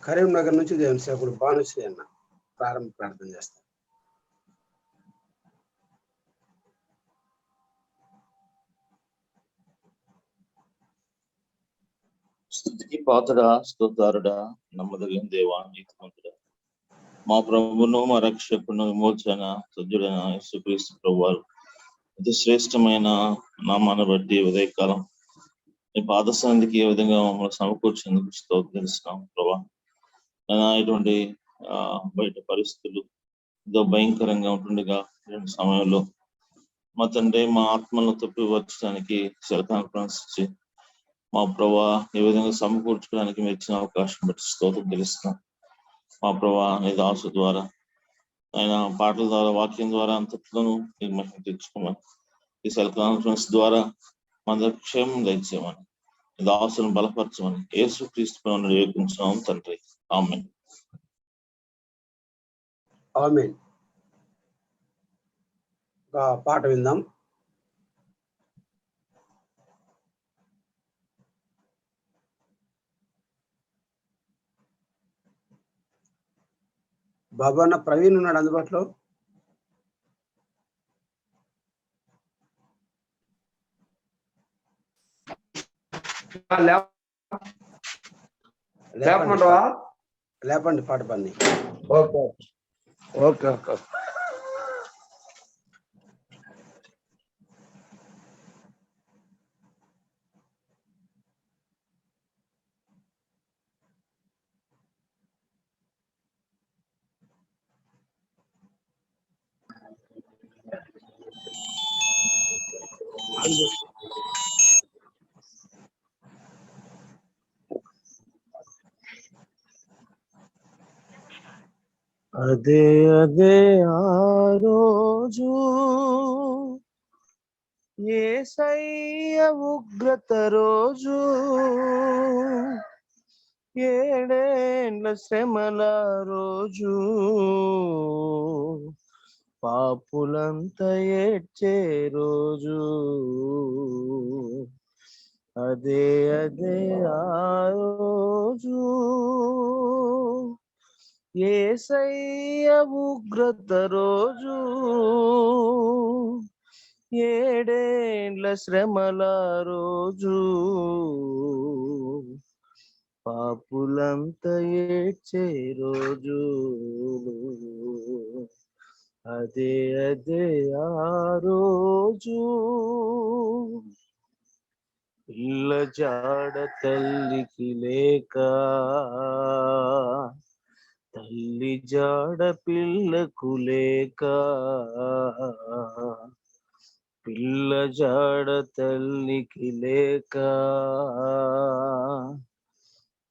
కరీంనగర్ నుంచి దేవుని సేవకుడు భానుశ్రీ అన్న ప్రారంభ ప్రార్థన చేస్తాను. స్థుతికి పాత్రుడా, స్తోత్రుడా, నమ్మదగిన దేవా, నీతిమంతుడా, మా ప్రభువును మా రక్షకును విమోచన సజ్జుడైన యేసుక్రీస్తు ప్రభువారు అతి శ్రేష్టమైన నామాన్ని బట్టి ఉదయకాలం నీ పాదసన్నిధికి ఏ విధంగా మమ్మల్ని సమకూర్చేందుకు స్తోత్రిస్తున్నాం ప్రభా. ఇటువంటి బయట పరిస్థితులు ఎంతో భయంకరంగా ఉంటుండగా సమయంలో మా తండ్రి మా ఆత్మలను తప్పివచ్చడానికి సెల్ కాన్ఫరెన్స్ ఇచ్చి మా ప్రభా ఏ విధంగా సమకూర్చుకోవడానికి మీరు ఇచ్చిన అవకాశం బట్టి స్తోత్రం తెలుస్తున్నాం. మా ప్రభా నీ దాసు ద్వారా ఆయన పాటల ద్వారా వాక్యం ద్వారా అంతట్లోనూ నీకు మహిమ తెచ్చుకోమని, ఈ సెల్ కాన్ఫరెన్స్ ద్వారా మన క్షేమం దయచేయమని, దాసులను బలపరచమని యేసుక్రీస్తు వేడుకుంటున్నాం తండ్రి. ఆమేన్. ఆమేన్. ఒక పాట విందాం. బాబా ప్రవీణ్ ఉన్నాడు అందుబాటులో? లేపండి పాట పని. Okay okay okay. అదే అదే ఆ రోజు యేసయ్య ఉగ్రత రోజు, ఏడేండ్ల శ్రమల రోజు, పాపులంతా ఏడ్చే రోజు. అదే అదే ఆ రోజు యేసయ్య ఉగ్రత రోజు, ఏడేండ్ల శ్రమల రోజు, పాపులంతా ఏడ్చే రోజు. అదే అదే ఆ రోజు, పిల్ల జాడ తల్లికి లేక, తల్లి జాడ పిల్లకు లేక, పిల్ల జాడ తల్లికి లేక,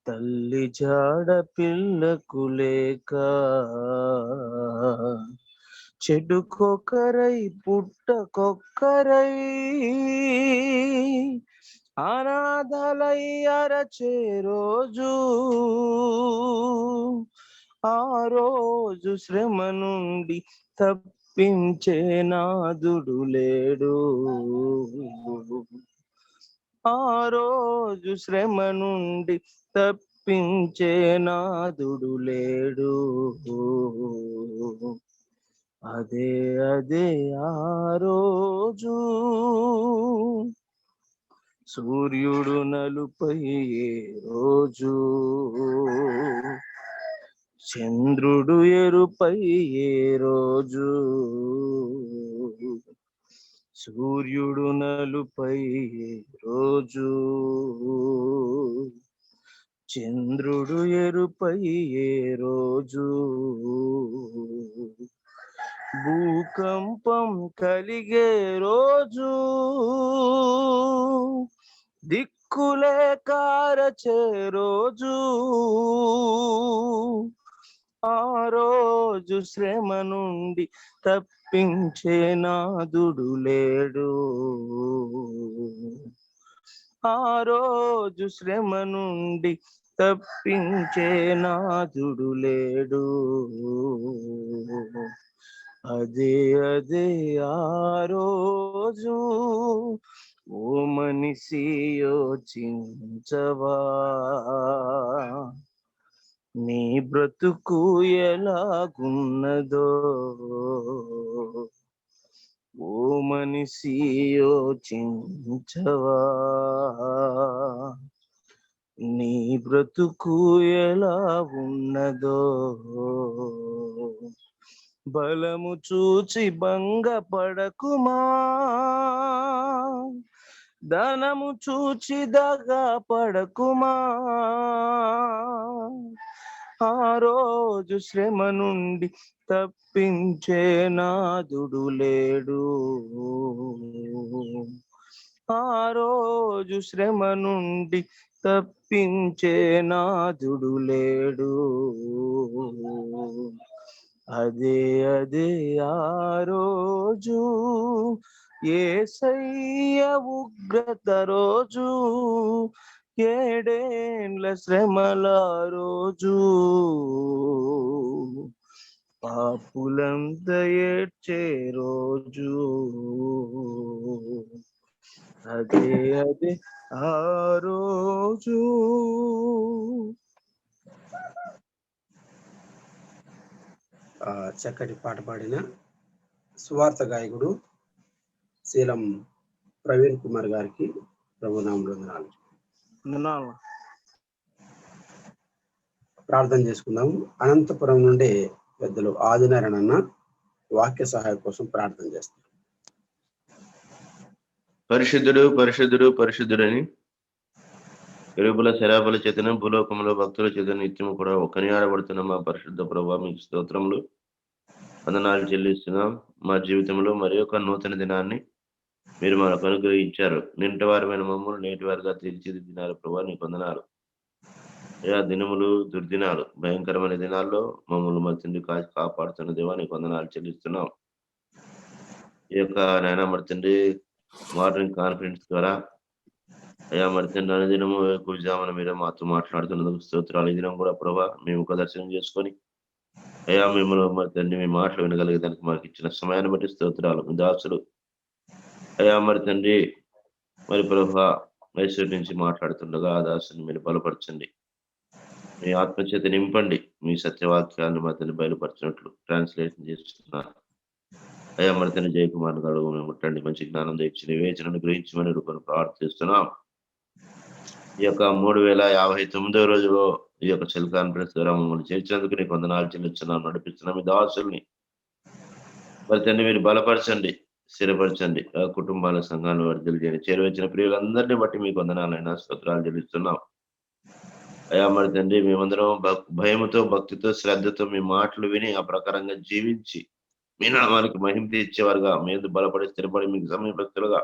తల్లి జాడ పిల్లకు లేక, చెడుకొకరై పుట్టకొక్కరై అనాథలై అరచే రోజు, ఆ రోజు శ్రమ నుండి తప్పించే నాదుడు లేడు, ఆ రోజు శ్రమ నుండి తప్పించే నాదుడు లేడు. అదే అదే ఆ రోజు, సూర్యుడు నలుపై రోజు, చంద్రుడు ఎరుపై రోజు, సూర్యుడు నలుపై రోజు, చంద్రుడు ఎరుపై రోజు, భూకంపం కలిగే రోజు, దిక్కులే కారచే రోజు, ఆ రోజు శ్రమ నుండి తప్పించే నాదుడు లేడు, ఆ రోజు శ్రమ నుండి తప్పించే నాదుడు లేడు. అదే అదే ఆ రోజు ఓ మనిషి యోచించవా, నీ బ్రతుకు ఎలాగున్నదో. ఓ మనిషి యోచించవా, నీ బ్రతుకు ఎలా ఉన్నదో. బలము చూచి భంగపడకుమా, ధనము చూచి దగా పడకుమా. ఆ రోజు శ్రమ నుండి తప్పించే నాదుడు లేడు. ఆ రోజు శ్రమ నుండి తప్పించే నాదుడు లేడు. అదే అదే ఆ రోజు యేసయ్య ఉగ్రత రోజు, 7 ఏండ్ల శ్రమల రోజు. పాపులంతా ఏడ్చే రోజు. అదే అదే ఆ రోజు. చక్కటి పాట పాడిన సువార్త గాయకుడు శీలం ప్రవీణ్ కుమార్ గారికి ప్రభునామములో వందనాలు. ప్రార్థన చేసుకుందాము. అనంతపురం నుండి పెద్దలు ఆదినారాయణ అన్న వాక్య సహాయం కోసం ప్రార్థన చేస్తారు. పరిశుద్ధుడు పరిశుద్ధుడు పరిశుద్ధుడని ఎరుపుల శరాపుల చేతన భూలోకంలో భక్తుల చేతన నిత్యము కూడా ఒక్కని ఆడబడుతున్న మా పరిశుద్ధ ప్రభావ మీకు స్తోత్రములు వందనాలు చెల్లిస్తున్నాం. మా జీవితంలో మరి ఒక నూతన దినాన్ని మీరు మనకు అనుగ్రహించారు. నింటి వారమైన మమ్మల్ని నేటి వారిగా తీర్చిదిద్దినారు ప్రభావ, నీకు వందనాలు. అయా దినములు దుర్దినాలు భయంకరమైన దినాల్లో మమ్మల్ని మా తండ్రి కాపాడుతున్న దేవా నీకు వందనాలు చెల్లిస్తున్నాం. ఈ యొక్క నాయన మరి తండ్రి మార్నింగ్ కాన్ఫరెన్స్ ద్వారా అయ్యా మరి తండ్రి అనుదినము గురుజామున మీరు మాతో మాట్లాడుతున్నందుకు స్తోత్రాలు. ఈ దినం కూడా ప్రభా మేము ఒక దర్శనం చేసుకొని అయ్యా మిమ్మల్ని మరి తండ్రి మీ మాటలు వినగలిగేదానికి మాకు ఇచ్చిన సమయాన్ని బట్టి స్తోత్రాలు. మీ దాసుడు అయ్యా మరి తండ్రి మరి ప్రభా మైసూరు నుంచి మాట్లాడుతుండగా ఆ దాసుని మీరు బలపరచండి, మీ ఆత్మచేత నింపండి, మీ సత్యవాక్యాన్ని మా తండ్రి బయలుపరచినట్లు ట్రాన్స్లేషన్ చేస్తున్నారు. అయ్యా మరి తండ్రి జయకుమార్ అడుగు మేము ముట్టండి, మంచి జ్ఞానం తెచ్చి వివేచనను గ్రహించమని రూపను ప్రార్థిస్తున్నాం. ఈ యొక్క 3059వ రోజులో ఈ యొక్క సెల్ కాన్ఫరెన్స్ ద్వారా మమ్మల్ని చేర్చినందుకు నీకు వందనాలు చెల్లిస్తున్నాం. నడిపిస్తున్నాం మీ దాసుల్ని మరి తండ్రి మీరు బలపరచండి, స్థిరపరచండి. ఆ కుటుంబాల సంఘాలను వర్ధలు చేయండి. చేరువచ్చిన ప్రియులందరినీ బట్టి మీకు వందనాలైనా స్తోత్రాలు చెల్లిస్తున్నాం. అయ్యా మరి తండ్రి మేమందరం భయముతో భక్తితో శ్రద్ధతో మీ మాటలు విని ఆ ప్రకారంగా జీవించి మీ నామానికి మహిమ తెచ్చేవారుగా మీద బలపడి స్థిరపడి మీకు సమీపస్తులుగా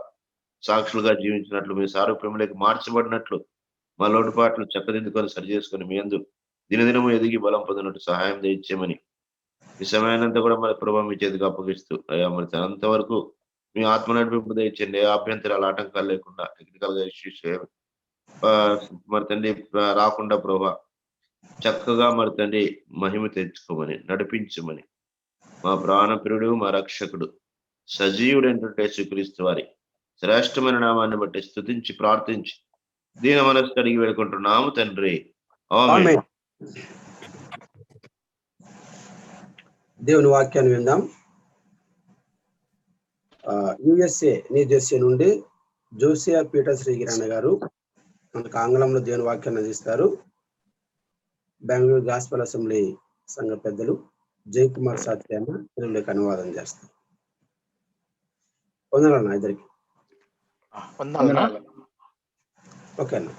సాక్షులుగా జీవించినట్లు, మీ సారూప్యములకు మార్చబడినట్లు మా లోటుపాట్లు చక్కదిద్దుకొని సరి చేసుకొని మీ యందు దినదినము ఎదిగి బలం పొందినట్టు సహాయం తెచ్చేయమని ఈ సమయాన్నంతా కూడా మరి ప్రభావం మీ చేతికి అప్పగిస్తూ అయ్యా మరి అంతవరకు మీ ఆత్మ నడిపింపు తెచ్చండి. అభ్యంతరాలు ఆటంకాలు లేకుండా టెక్నికల్ గా ఇష్యూస్ మరి తండ్రి రాకుండా ప్రభా చక్కగా మరి తండ్రి మహిమ తెచ్చుకోమని నడిపించమని మా ప్రాణప్రియుడు మా రక్షకుడు సజీవుడైనటువంటి యేసుక్రీస్తు వారి శ్రేష్టమైన నామాన్ని బట్టి స్తుతించి ప్రార్థించి దీన మనస్సు అడిగి వేడుకుంటున్నాము తండ్రి, ఆమేన్. దేవుని వాక్యాన్ని విందాం. యుఎస్ఏ న్యూ జెర్సీ నుండి జోసియా పీటర్ శ్రీగిరణ గారు మనకు ఆంగ్లంలో దేవుని వాక్యాన్ని అందిస్తారు. బెంగళూరు గాస్పల్ అసెంబ్లీ సంఘ పెద్దలు జయకుమార్ సాత్యాన్న తెలుగులోకి అనువాదం చేస్తారు. వందనాలన్నా ఇద్దరికి. ఓకే అన్న,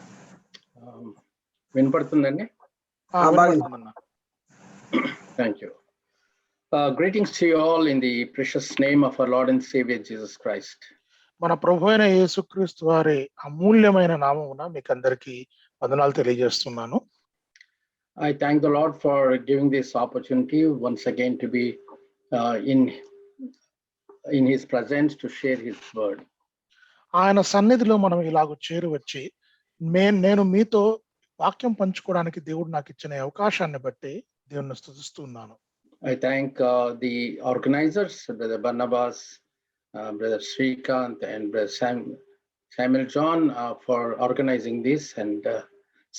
వినపడుతుందండి? Thank you. Greetings to you all in the precious name of our Lord and Savior Jesus Christ. మన ప్రభువైన యేసుక్రీస్తు వారి అమూల్యమైన నామమున మీకు అందరికీ వందనాలు తెలియజేస్తున్నాను. I thank the Lord for giving this opportunity once again to be in his presence to share his word. ఆయన సన్నిధిలో మనం ఇలాగ చేరువచ్చి నేను మీతో వాక్యం పంచుకోవడానికి దేవుడు నాకు ఇచ్చిన అవకాశాన్ని బట్టి దేవుణ్ణి స్తుతిస్తున్నాను. I thank the organizers, Brother Barnabas, Brother Srikanth and Brother Samuel John for organizing this, and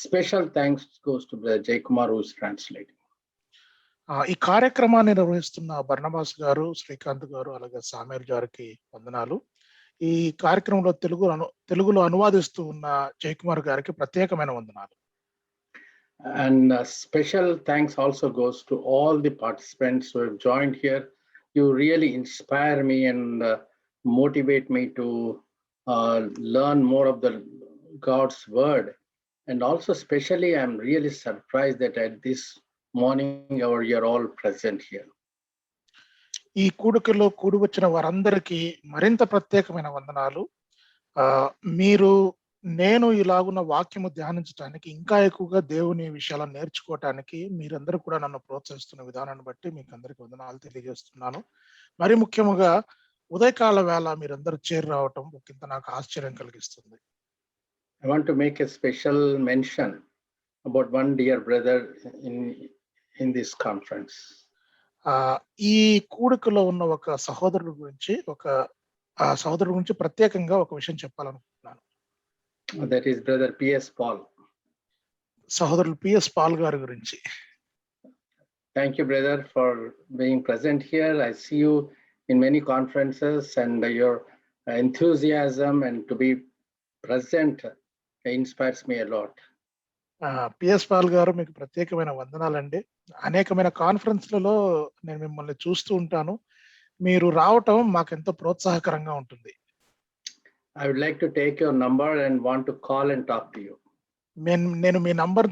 special thanks goes to Brother Jay Kumar, who is translating. ఈ కార్యక్రమాన్ని నిర్వహిస్తున్న బర్నబాస్ గారు, శ్రీకాంత్ గారు, అలాగే సామేల్ గారికి వందనాలు. ఈ కార్యక్రమంలో తెలుగులో అనువాదిస్తూ ఉన్న జయకుమార్ గారికి ప్రత్యేకమైన వందనాలు. And special thanks also goes to all the participants who have joined here. You really inspire me and motivate me to learn more of the God's word. And also especially I'm really surprised that at this morning you're all present here. ఈ కూడికలో కూడి వచ్చిన వారందరికీ మరింత ప్రత్యేకమైన వందనాలు. నేను ఇలాగున్న వాక్యము ధ్యానించడానికి, ఇంకా ఎక్కువగా దేవుని విషయాలను నేర్చుకోవటానికి మీరందరూ కూడా నన్ను ప్రోత్సహిస్తున్న విధానాన్ని బట్టి మీకు అందరికీ వందనాలు తెలియజేస్తున్నాను. మరి ముఖ్యముగా ఉదయకాల వేళ మీరందరూ చేరి రావటం ఒకంత నాకు ఆశ్చర్యం కలిగిస్తుంది. I want to make a special mention about one dear brother in this conference. ఈ కూడికలో ఉన్న ఒక సహోదరుడు గురించి ప్రత్యేకంగా ఒక విషయం చెప్పాలనుకుంటున్నాను. That is Brother P.S. Paul. సహోదరులు పిఎస్ పాల్ గారి గురించి. Thank you, brother, for being present here. I see you in many conferences, and your enthusiasm and to be present inspires me a lot. PS Paul గారు, మీకు ప్రత్యేకమైన వందనాలండి. అనేకమైన కాన్ఫరెన్స్లలో నేను మిమ్మల్ని చూస్తూ ఉంటాను. మీరు రావటం మాకెంతో ప్రోత్సాహకరంగా ఉంటుంది. I would like to take your number and want to call and talk to you. నేను మీ నంబర్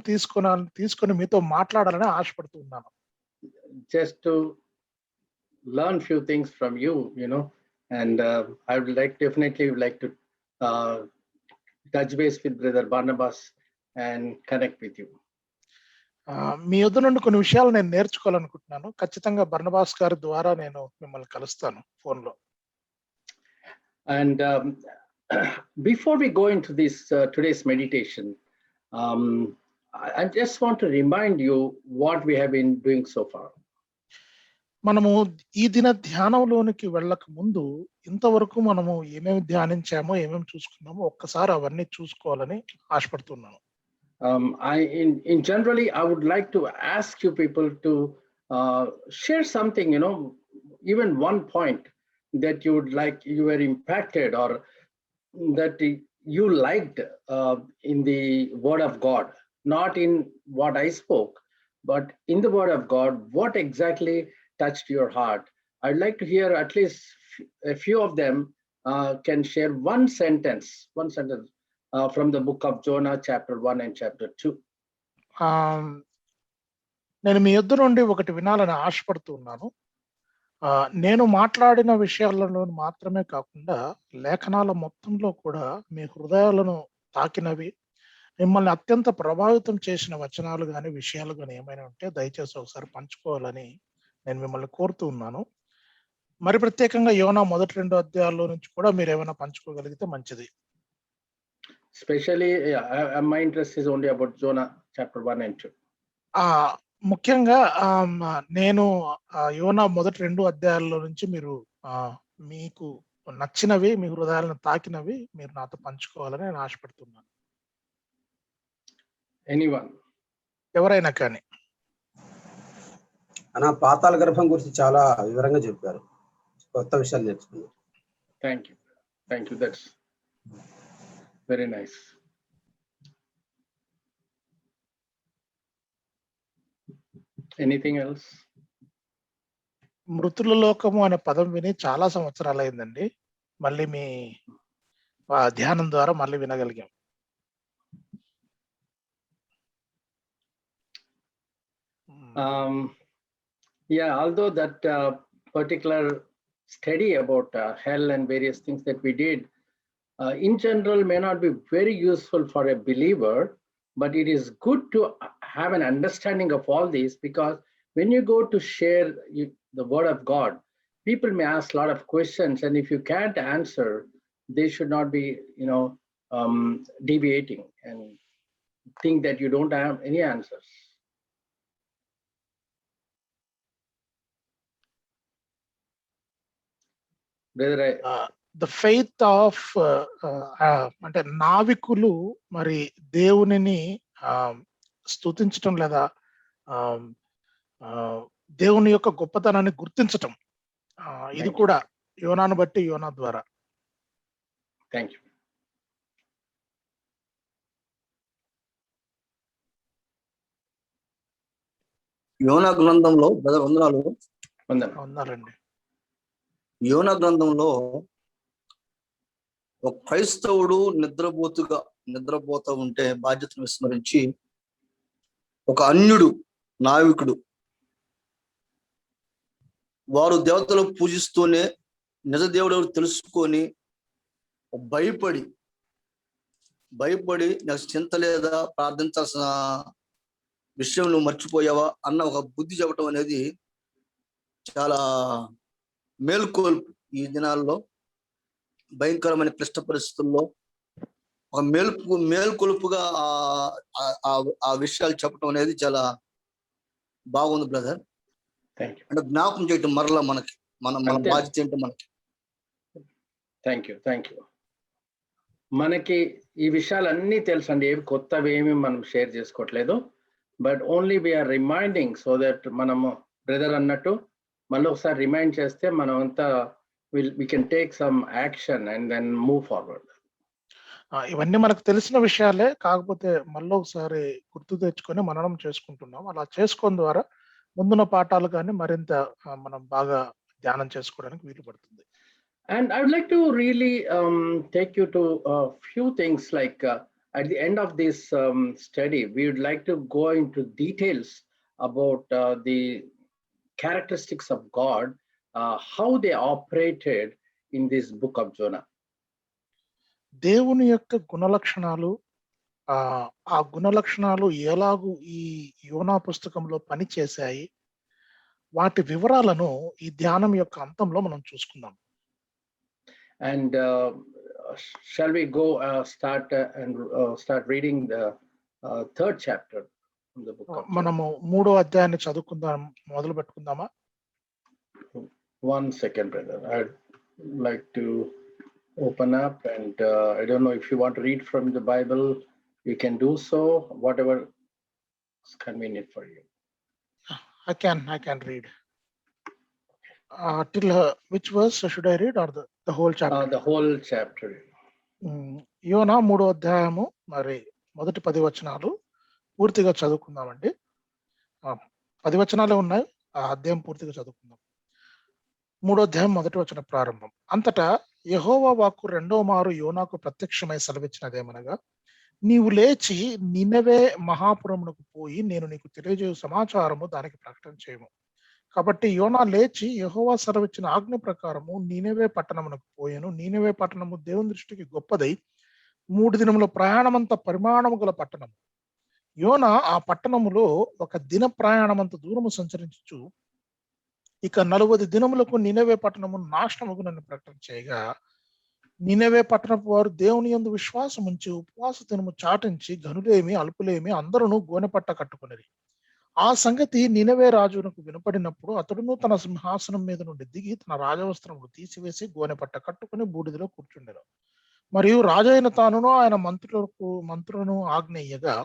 తీసుకొని మీతో మాట్లాడాలని ఆశపడుతూ ఉన్నాను. Just to learn few things from you, and I would definitely like to touch base with Brother Barnabas and connect with you. మీ వద్ద నుండి కొన్ని విషయాలు నేను నేర్చుకోవాలనుకుంటున్నాను. ఖచ్చితంగా బర్నబాస్ గారి ద్వారా నేను మిమ్మల్ని కలుస్తాను ఫోన్లో. And before we go into this today's meditation, I just want to remind you what we have been doing so far. మనము ఈ దిన ధ్యానంలోనికి వెళ్ళక ముందు ఇంతవరకు మనము ఏమేమి ధ్యానించామో, ఏమేమి చూసుకున్నామో ఒక్కసారి అవన్నీ చూసుకోవాలని ఆశపడుతున్నాను. In generally, I would like to ask you people to share something, even one point that you would like, you were impacted or that you liked in the Word of God, not in what I spoke, but in the Word of God, what exactly touched your heart. I'd like to hear at least a few of them can share one sentence from the book of Jonah, chapter 1 and chapter 2. నేను మీ యొద్ద నుండి ఒకటి వినాలని ఆశపడుతూ ఉన్నాను. నేను మాట్లాడిన విషయాలలో మాత్రమే కాకుండా లేఖనాల మొత్తంలో కూడా మీ హృదయాలను తాకినవి, మిమ్మల్ని అత్యంత ప్రభావితం చేసిన వచనాలు కానీ విషయాలు కానీ ఏమైనా ఉంటే దయచేసి ఒకసారి పంచుకోవాలని నేను మిమ్మల్ని కోరుతూ ఉన్నాను. మరి ప్రత్యేకంగా యోనా 1-2 అధ్యాయాల్లో నుంచి కూడా మీరు ఏమైనా పంచుకోగలిగితే మంచిది. Especially, my interest is only about Jonah chapter 1 and 2. ముఖ్యంగా నేను యోనా 1-2 అధ్యాయాల్లో నుంచి మీరు మీకు నచ్చినవి, మీ హృదయాలను తాకినవి మీరు నాతో పంచుకోవాలని నేను ఆశపడుతున్నాను. Anyone? ఎవరైనా కానీ. అన్న, పాతాళ గర్భం గురించి చాలా వివరంగా చెప్పారు. కొత్త విషయాలు నేర్చుకున్నాను. Thank you. That's very nice. Anything else? మృతుల లోకము అనే పదం విని చాలా సంవత్సరాలు అయిందండి. మళ్ళీ మీ ధ్యానం ద్వారా మళ్ళీ వినగలిగాం. Yeah, although that particular study about hell and various things that we did, in general may not be very useful for a believer, but it is good to have an understanding of all these, because when you go to share the word of God, people may ask a lot of questions, and if you can't answer, they should not be, deviating and think that you don't have any answers. Brother, the faith of అంటే నావికులు మరి దేవునిని స్తుతించటం లేదా దేవుని యొక్క గొప్పతనాన్ని గుర్తించటం, ఇది కూడా యోనాను బట్టి యోనా ద్వారా. Thank you. యోనా గ్రంథంలో వందనాలు. వందనాలండి. యోనా గ్రంథంలో ఒక క్రైస్తవుడు నిద్రపోతూ ఉంటే బాధ్యతను విస్మరించి ఒక అన్యుడు నావికుడు వారు దేవతలు పూజిస్తూనే నిజ దేవుడు తెలుసుకొని భయపడి నాకు చింత లేదా ప్రార్థించాల్సిన విషయం నువ్వు మర్చిపోయావా అన్న ఒక బుద్ధి చెప్పడం అనేది చాలా మేల్కొల్పు. ఈ దినాల్లో భయంకరమైన క్లిష్ట పరిస్థితుల్లో ఒక మేల్కొలుపుగా ఆ విషయాలు చెప్పడం అనేది చాలా బాగుంది బ్రదర్. అంటే జ్ఞాపకం చేయటం మరలా మనకి మన బాధ్యత ఏంటో మనకి. Thank you. మనకి ఈ విషయాలన్నీ తెలుసండి, ఏమి కొత్తవి ఏమి మనం షేర్ చేసుకోవట్లేదు. But only we're reminding so that మనము బ్రదర్ అన్నట్టు మళ్ళీ ఒకసారి రిమైండ్ చేస్తే మనం అంతా we can take some action and then move forward. ఇవన్నీ మనకు తెలిసిన విషయాలే, కాకపోతే మళ్ళీ ఒకసారి గుర్తు తెచ్చుకొని మననం చేసుకుంటున్నాం. అలా చేసుకోవడం ద్వారా ముందున్న పాఠాలు కానీ మరింత మనం బాగా ధ్యానం చేసుకోవడానికి వీలు పడుతుంది. And I would like to really take you to a few things like at the end of this study, we would like to go into details about the characteristics of God, how they operated in this book of Jonah. దేవుని యొక్క గుణలక్షణాలు, ఆ గుణలక్షణాలు ఎలాగూ ఈ యోనా పుస్తకంలో పనిచేశాయి, వాటి వివరాలను ఈ ధ్యానం యొక్క అంతంలో మనం చూసుకుందాం. And shall we go start reading the third chapter from the book of Jonah? మనము 3వ అధ్యాయాన్ని చదువుకుందాం, మొదలు పెట్టుకుందామా? One second, brother. I'd like to open up and I don't know if you want to read from the Bible, you can do so, whatever is convenient for you. I can read. Till which verse should I read, or the whole chapter? The whole chapter. యోనా 3వ అధ్యాయము మరి మొదటి 10 వచనాలు పూర్తిగా చదువుకుందామండి. 10 వచనాలే ఉన్నాయి, ఆ అధ్యాయం పూర్తిగా చదువుకుందాం. 3వ అధ్యాయం మొదటి వచన ప్రారంభం. అంతటా యెహోవా వాక్కు 2వ మారు యోనాకు ప్రత్యక్షమై సెలవిచ్చినదేమనగా, నీవు లేచి నినెవే మహాపురమునకు పోయి నేను నీకు తెలియజేయు సమాచారము దానికి ప్రకటన చేయము. కాబట్టి యోనా లేచి యెహోవా సెలవిచ్చిన ఆజ్ఞ ప్రకారము నీనెవే పట్టణమునకు పోయాను. నీనెవే పట్టణము దేవుని దృష్టికి గొప్పదై 3 దినముల ప్రయాణమంత పరిమాణము గల పట్టణము. యోనా ఆ పట్టణములో ఒక దిన ప్రయాణమంత దూరము సంచరించు ఇక 40 దినములకు నినెవే పట్టణము నాశనమగునని ప్రకటన చేయగా, నినెవే పట్టణపు వారు దేవుని యందు విశ్వాసం ఉంచి ఉపవాస దినము చాటించి ఘనులేమి అల్పులేమి అందరూ గోనెపట్ట కట్టుకునేది. ఆ సంగతి నినెవే రాజునకు వినపడినప్పుడు అతడును తన సింహాసనం మీద నుండి దిగి తన రాజవస్త్రములు తీసివేసి గోనెపట్ట కట్టుకుని బూడిదలో కూర్చుండెను. మరియు రాజైన తానును ఆయన మంత్రులను ఆజ్ఞేయగా,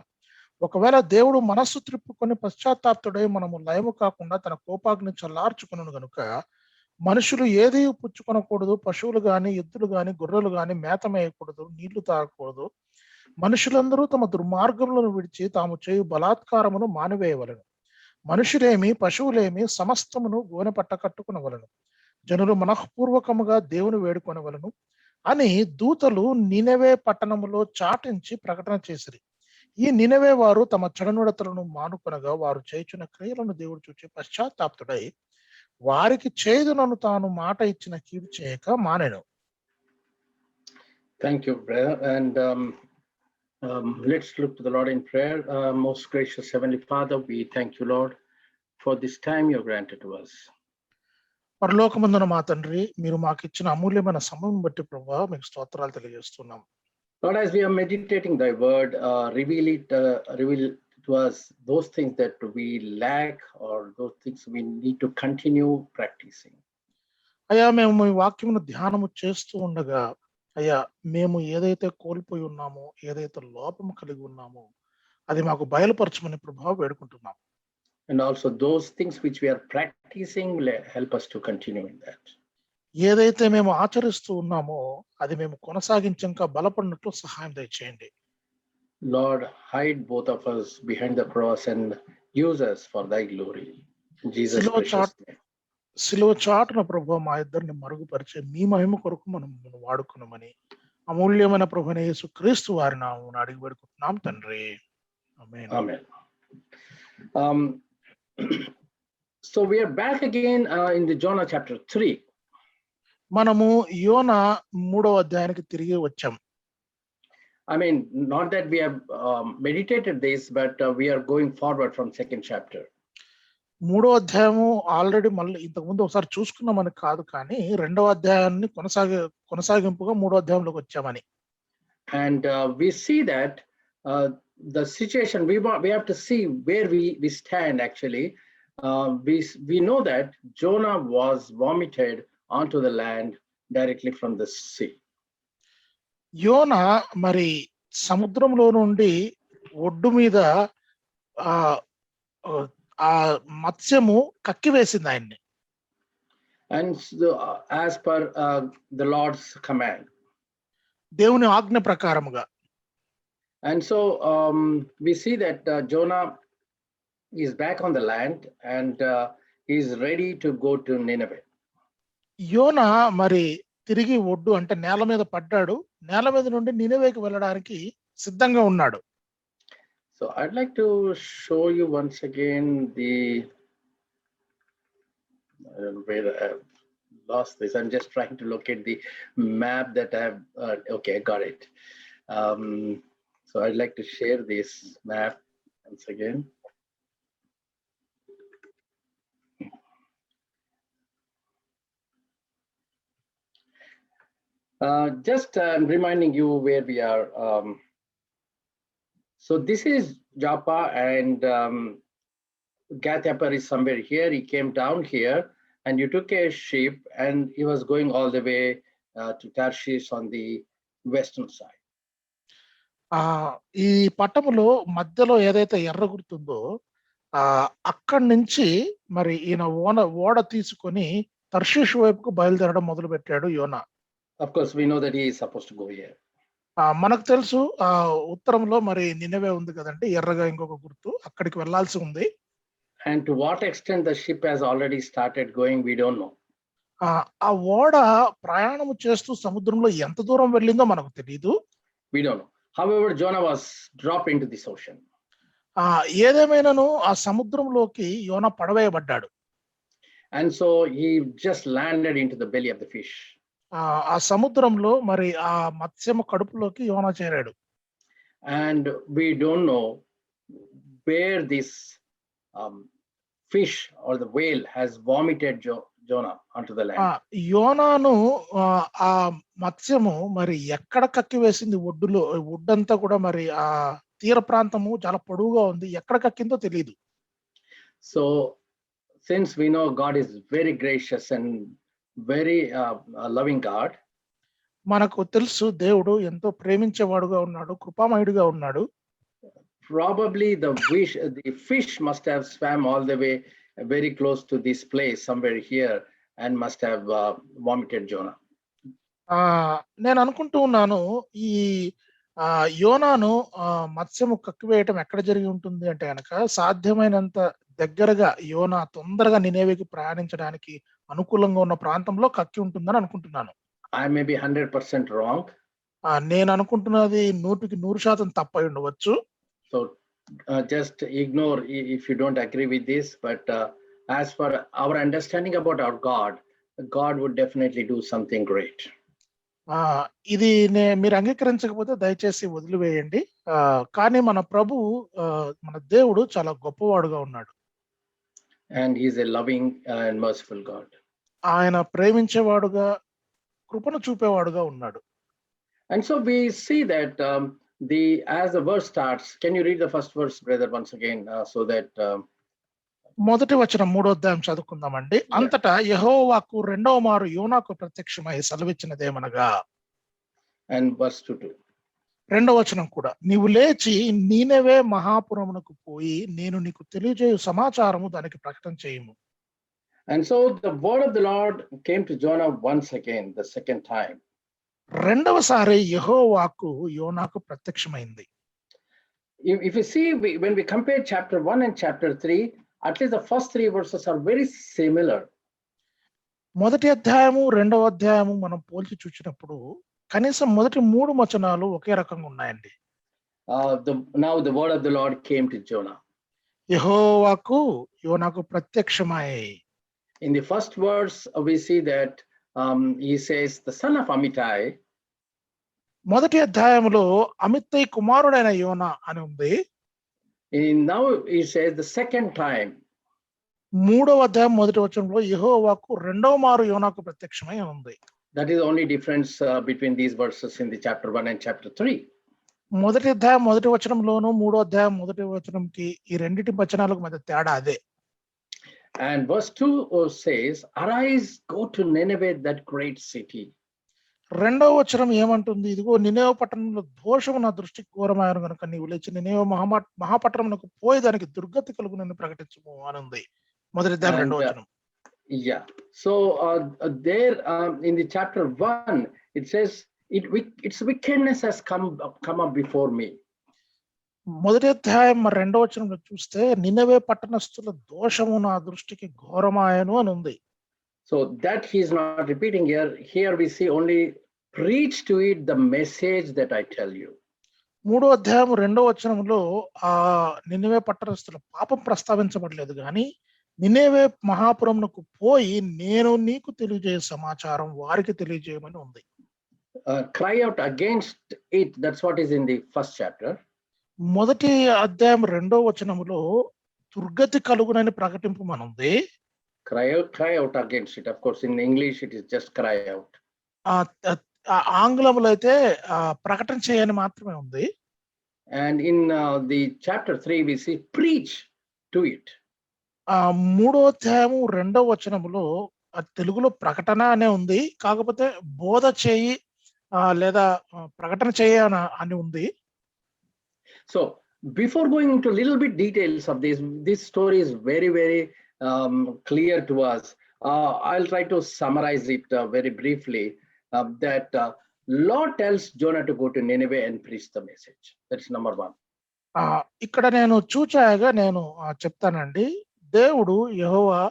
ఒకవేళ దేవుడు మనస్సు త్రిప్పుకొని పశ్చాత్తాప్తుడై మనము లయము కాకుండా తన కోపాగ్ని చల్లార్చుకును గనుక మనుషులు ఏది పుచ్చుకొనకూడదు, పశువులు గాని ఎద్దులు గాని గొర్రెలు గాని మేత మేయకూడదు, నీళ్లు తాగకూడదు. మనుషులందరూ తమ దుర్మార్గములను విడిచి తాము చేయు బలాత్కారమును మానివేయవలను. మనుషులేమి పశువులేమి సమస్తమును గోనెపట్ట కట్టుకునవలను. జనులు మనఃపూర్వకముగా దేవుని వేడుకొనవలను అని దూతలు నినెవే పట్టణములో చాటించి ప్రకటన చేసిరి. ఈ నినెవే వారు తమ చెడునడతలను మానుకొనగా వారు చేయుచున్న క్రియలను దేవుడు చూచి పశ్చాత్తాప్తుడై వారికి చేదునను తాను మాట ఇచ్చిన కీడు చేయక మానెను. Thank you, brother. And let's look to the Lord in prayer. Most gracious Heavenly Father, we thank you, Lord, for this time you granted to us. పరలోకమందున మా తండ్రి, మీరు మాకు ఇచ్చిన అమూల్యమైన సమయం బట్టి ప్రభువా మీకు స్తోత్రాలు తెలియజేస్తున్నాం. Lord, as we are meditating thy word, reveal to us those things that we lack or those things we need to continue practicing. అయ్యా మేము మీ వాక్యమును ధ్యానము చేస్తూ ఉండగా అయ్యా మేము ఏదైతే కోల్పోయి ఉన్నామో, ఏదైతే లోపము కలిగి ఉన్నామో అది మాకు బయలుపరచమని ప్రభావం వేడుకుంటున్నాం. And also those things which we are practicing will help us to continue in that. ఏదైతే మేము ఆచరిస్తూ ఉన్నామో అది మేము కొనసాగించి ఇంకా బలపడినట్లు సహాయం దయచేయండి. Lord, hide both of us behind the cross and use us for thy glory. In Jesus' సిలువ precious name. సిలువ చాటున ప్రభు మా ఇద్దరిని మరుగుపరిచే మీ మహిమ కొరకు మనం వాడుకున్నామని అమూల్యమైన ప్రభువైన యేసుక్రీస్తు వారి నామమున అడిగి పెడుకుంటున్నాం తండ్రి. ఆమేన్. Amen. So we are back again in the Jonah chapter 3. మనము యోనా 3వ అధ్యాయానికి తిరిగి వచ్చాం. I mean, not that we have meditated this, but we are going forward from second chapter. 3వ అధ్యాయము ఆల్రెడీ మళ్ళీ ఇంతకుముందు ఒకసారి చూసుకున్నామని కాదు, కానీ 2వ అధ్యాయాన్ని కొనసాగింపుగా 3వ అధ్యాయంలోకి వచ్చామని. And we see that the situation, we have to see where we stand actually. We know that Jonah was vomited onto the land directly from the sea. యోనా మరి సముద్రంలో నుండి ఒడ్డు మీద ఆ మత్స్యము కక్కివేసింది ఆయన్ని. And so, as per the Lord's command. దేవుని ఆజ్ఞ ప్రకారముగా. And so we see that Jonah is back on the land and is ready to go to Nineveh. యోనా మరి తిరిగి ఒడ్డు అంటే నేల మీద పడ్డాడు. నేల మీద నుండి నినెవేకి వెళ్ళడానికి సిద్ధంగా ఉన్నాడు. So I'd like to show you once again where I've lost this. I'm just trying to locate the map that I have. Okay, I got it. So I'd like to share this map once again. Just reminding you where we are. So this is Joppa, and Gath-hepher is somewhere here. He came down here and you took a ship and he was going all the way to Tarshish on the western side. ఈ పట్టణంలో మధ్యలో ఏదైతే ఎర్ర గుర్తుందో అక్కడి నుంచి మరి ఈయన ఓడ తీసుకొని తర్షీషు వైపుకు బయలుదేరడం మొదలు పెట్టాడు యోనా. Of course, we know that he is supposed to go here. మనకు తెలుసు ఉత్తరంలో మరి నినెవే ఉంది కదండి, ఎర్రగా ఇంకొక గుర్తు, అక్కడికి వెళ్ళాల్సి ఉంది. And to what extent the ship has already started going, we don't know. ఆ ఓడ ప్రయాణం చేస్తూ సముద్రంలో ఎంత దూరం వెళ్ళిందో మనకు తెలియదు. We don't know. However, Jonah was dropped into this ocean. ఏదేమైనాను ఆ సముద్రంలోకి యోనా పడవేయబడ్డాడు. And so he just landed into the belly of the fish. ఆ సముద్రంలో మరి ఆ మత్స్యము కడుపులోకి యోనా చేరాడు. And we don't know where this fish or the whale has vomited Jonah onto the land. యోనాను ఆ మత్స్యము మరి ఎక్కడ కక్కి వేసింది ఒడ్డులో, ఒడ్డంతా కూడా మరి ఆ తీర ప్రాంతము చాలా పొడవుగా ఉంది, ఎక్కడ కక్కిందో తెలియదు. So since we know God is very gracious and very loving God, మనకు తెలుసు దేవుడు ఎంతో ప్రేమించేవాడుగా ఉన్నాడు, కృపామయుడిగా ఉన్నాడు. Probably the fish must have swam all the way very close to this place somewhere here and must have vomited Jonah. నేను అనుకుంటూ ఉన్నాను ఈ యోనాను మత్స్యము కక్కివేయటం ఎక్కడ జరిగి ఉంటుంది అంటే కనుక సాధ్యమైనంత దగ్గరగా యోనా తొందరగా నినేవేకి ప్రయాణించడానికి అనుకూలంగా ఉన్న ప్రాంతంలో కక్కి ఉంటుందని అనుకుంటున్నాను. I may be 100% wrong. నేను అనుకుంటున్నది 100% తప్పై ఉండవచ్చు. So just ignore if you don't agree with this, but as for our understanding about our God would definitely do something great. ఇది మీరు అంగీకరించకపోతే దయచేసి వదిలివేయండి. కానీ మన ప్రభు మన దేవుడు చాలా గొప్పవాడుగా ఉన్నాడు. And he is a loving and merciful God. ఆయన ప్రేమించేవాడుగా కృపను చూపేవాడుగా ఉన్నాడు. And so we see that as the verse starts, can you read the first verse, brother, once again, so that మొదటి వచనం 3వ అధ్యాయం చదువుకుందామండి. అంతటా యెహోవా వాక్కు రెండవ మారు యోనాకు ప్రత్యక్షమై సెలవిచ్చినదేమనగా, And verse 2. రెండవ వచనం కూడా, నీవు లేచి నీనెవే మహాపురమునకు పోయి నేను నీకు తెలియజేయు సమాచారము దానికి ప్రకటన చేయము. And so the word of the Lord came to Jonah once again, the second time. రెండవసారి యెహోవా వాక్కు యోనాకు ప్రత్యక్షమైంది. If you see, when we compare chapter 1 and chapter 3, at least the first 3 verses are very similar. మొదటి అధ్యాయము రెండవ అధ్యాయము మనం పోల్చి చూసినప్పుడు కనీసం మొదటి 3 వచనాలు ఒకే రకంగా ఉన్నాయండి. Now the word of the Lord came to Jonah. యెహోవా వాక్కు యోనాకు ప్రత్యక్షమై. In the first verse, we see that he says, the son of Amittai. మొదటి అధ్యాయంలో అమిత్తయి కుమారుడైన యోనా అని ఉంది. Now he says the second time. 3వ అధ్యాయం మొదటి వచనంలో యెహోవా వాక్కు రెండవ మారు యోనాకు ప్రత్యక్షమై ఉంది. That is the only difference between these verses in the chapter 1 and chapter 3. మొదటి అధ్యాయం మొదటి వచనంలోను 3వ అధ్యాయం మొదటి వచనంకి ఈ రెండిటి వచనాలకు మధ్య తేడా అదే. And verse 2 says, arise, go to Nineveh, that great city. రెండవ వచనం ఏమంటుంది, ఇదిగో నినేవే పట్టణంలో దోషము నా దృష్టికి ఘోరమాయను గనుక నీవు లేచి నినేవే మహాపట్టణమునకు పోయి దానికి దుర్గతి కలుగునని ప్రకటించుము అని ఉంది. మొదటి అధ్యాయం రెండవ వచనం. Yeah. So there in the chapter 1, it says, its wickedness has come up before me. మొదటి అధ్యాయం రెండవ వచనంలో చూస్తే నినవే పట్టణస్థుల దోషము నా దృష్టికి ఘోరమాయను అని ఉంది. So that he is not repeating here. Here we see only preach to it the message that I tell you. 3వ అధ్యాయం రెండవ వచనంలో ఆ నినవే పట్టణస్థుల పాపం ప్రస్తావించబడలేదు, కానీ నినవే మహాపురమునకు పోయి నేను నీకు తెలియజేయ సమాచారం వారికి తెలియజేయమని ఉంది. Cry out against it. That's what is in the first chapter. మొదటి అధ్యాయం రెండవ వచనములో దుర్గతి కలుగునని ప్రకటింపమనుంది. Cry out against it. Of course, in English it is just cry out. ఆంగ్లంలో అయితే ప్రకటన చేయని మాత్రమే ఉంది. And in the chapter 3 we see preach to it. 3వ అధ్యాయము రెండవ వచనములో తెలుగులో ప్రకటన అనే ఉంది, కాకపోతే బోధ చేయి లేదా ప్రకటన చేయ అని ఉంది. So before going into a little bit details of this story is very, very clear to us. I'll try to summarize it very briefly. That Lord tells Jonah to go to Nineveh and preach the message. That's number 1. ఇక్కడ నేను చూచాయగా నేను చెప్తానండి. దేవుడు యెహోవా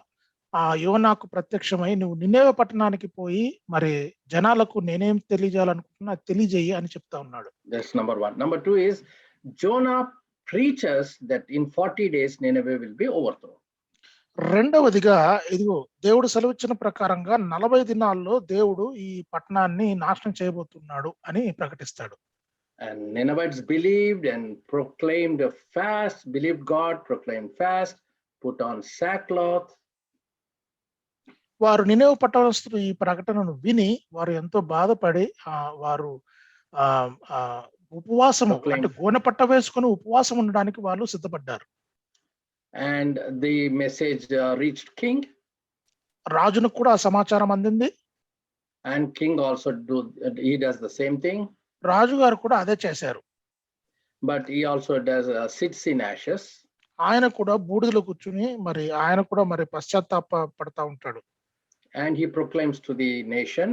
యోనాకు ప్రత్యక్షమై నువ్వు నినెవే పట్టణానికి పోయి మరి జనాలకు నేనేం తెలియజేయాలనుకుంటున్నా తెలియజేయి అని చెప్తా ఉన్నాడు. That's number 1. Number 2 is Jonah preaches that in 40 days Nineveh will be overthrown. రెండవదిగా ఇదిగో దేవుడు సెలవిచ్చిన ప్రకారంగా 40 దినాల్లో దేవుడు ఈ పట్టణాన్ని నాశనం చేయబోతున్నాడు అని ప్రకటిస్తాడు. And Ninevites believed and proclaimed a fast, believed God, proclaimed fast, put on sackcloth. వారు నినెవే పట్టణస్థులు ఈ ప్రకటనను విని వారు ఎంతో బాధపడి వారు ఉపవాసము అంటే గోనె పట్ట వేసుకొని ఉపవాసం ఉండడానికి వాళ్ళు సిద్ధపడ్డారు. And the message reached king. రాజును కూడా ఆ సమాచారం అందింది. And king also he does the same thing. రాజు గారు కూడా అదే చేశారు. But he also does sits in ashes. ఆయన కూడా బూడిదలో కూర్చుని మరి ఆయన కూడా మరి పశ్చాత్తాప పడతా ఉంటాడు. And he proclaims to the nation.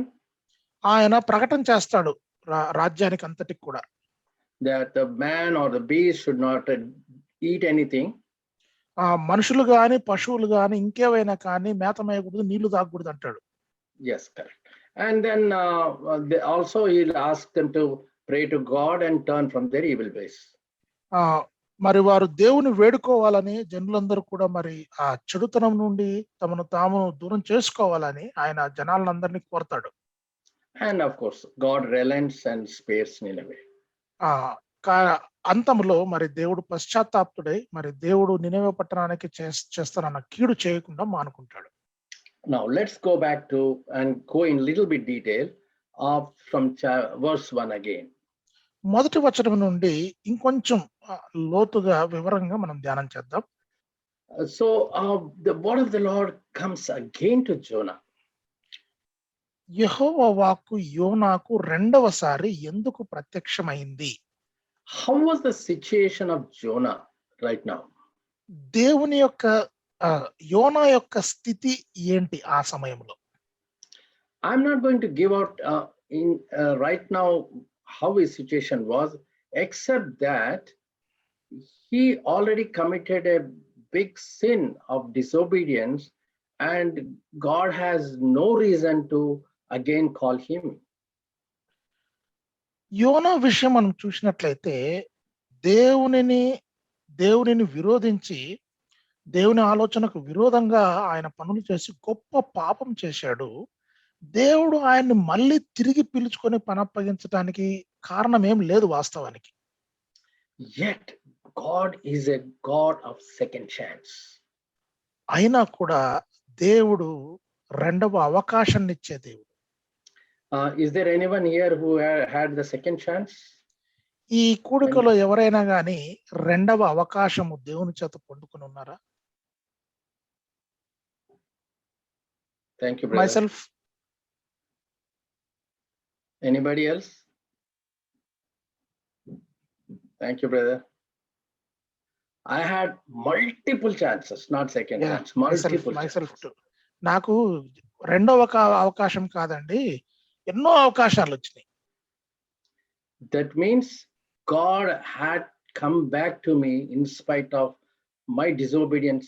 ఆయన ప్రకటన చేస్తాడు రాజ్యానికి అంతటికి కూడా. That the man or the beast should not eat anything. మనుషులు గాని పశువులు గాని ఇంకేవైనా కానీ మేత మేయకూడదు, నీళ్లు తాగకూడదు అంటాడు. Yes, correct. And then also he'll ask them to pray to God and turn from their evil ways. మరి వారు దేవుని వేడుకోవాలని జనులందరూ కూడా మరి ఆ చెడుతనం నుండి తమను తాము దూరం చేసుకోవాలని ఆయన జనాలందరినీ కోరతాడు. And of course God relents and spares Nineveh. అంతంలో మరి దేవుడు పశ్చాత్తాప్తుడై మరి దేవుడు నినెవే పట్టణానికి చేస్తానన్న కీడు చేయకుండా మానుకుంటాడు. Now let's go back to and go in little bit detail from verse 1 again. మొదటి వచనం నుండి ఇంకొంచెం లోతుగా వివరంగా మనం ధ్యానం చేద్దాం. The word of the Lord comes again to Jonah. యెహోవా వాక్కు యోనాకు రెండవసారి ఎందుకు ప్రత్యక్షమైంది? How was the situation of Jonah right now? దేవుని యొక్క యోనా యొక్క స్థితి ఏంటి ఆ సమయంలో? I'm not going to give out right now how his situation was, except that he already committed a big sin of disobedience, and God has no reason to again call him. యోనా విషయం మనం చూసినట్లయితే దేవునిని విరోధించి దేవుని ఆలోచనకు విరోధంగా ఆయన పనులు చేసి గొప్ప పాపం చేశాడు. దేవుడు ఆయన్ని మళ్ళీ తిరిగి పిలుచుకొని పని అప్పగించడానికి కారణం ఏం లేదు వాస్తవానికి. Yet God is a God of second chance. అయినా కూడా దేవుడు రెండవ అవకాశాన్ని ఇచ్చే దేవుడు. Is there anyone here who had the second chance? ఈ కూడికలో ఎవరైనా గాని రెండవ అవకాశము దేవుని చేత పొందుకొని ఉన్నారా? Thank you, brother. Myself. Anybody else? Thank you, brother. I had multiple chances, not second chance, multiple myself chances. too. నాకు రెండవ అవకాశం కాదండి, ఎన్నో అవకాశాలు వచ్చినాయి. That means God had come back to me in spite of my disobedience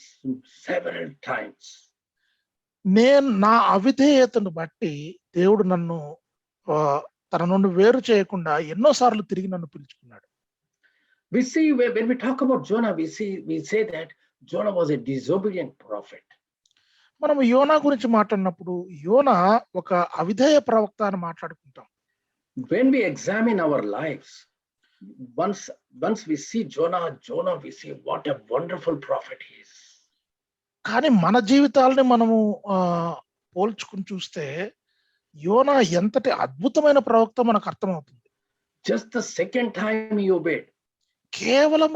several times. నేను నా అవిధేయతను బట్టి దేవుడు నన్ను తన నుండి వేరు చేయకుండా ఎన్నోసార్లు తిరిగి నన్ను పిలుచుకున్నాడు. We see when we talk about Jonah, we say that Jonah was a disobedient prophet. మనం యోనా గురించి మాట్లాడినప్పుడు యోనా ఒక అవిధేయ ప్రవక్త అని మాట్లాడుకుంటాం. When we examine our lives, once we see Jonah, we see what a wonderful prophet he is. కానీ మన జీవితాలని మనము పోల్చుకుని చూస్తే యోనా ఎంతటి అద్భుతమైన ప్రవక్త మనకు అర్థమవుతుంది. Just the second time he obeyed. కేవలం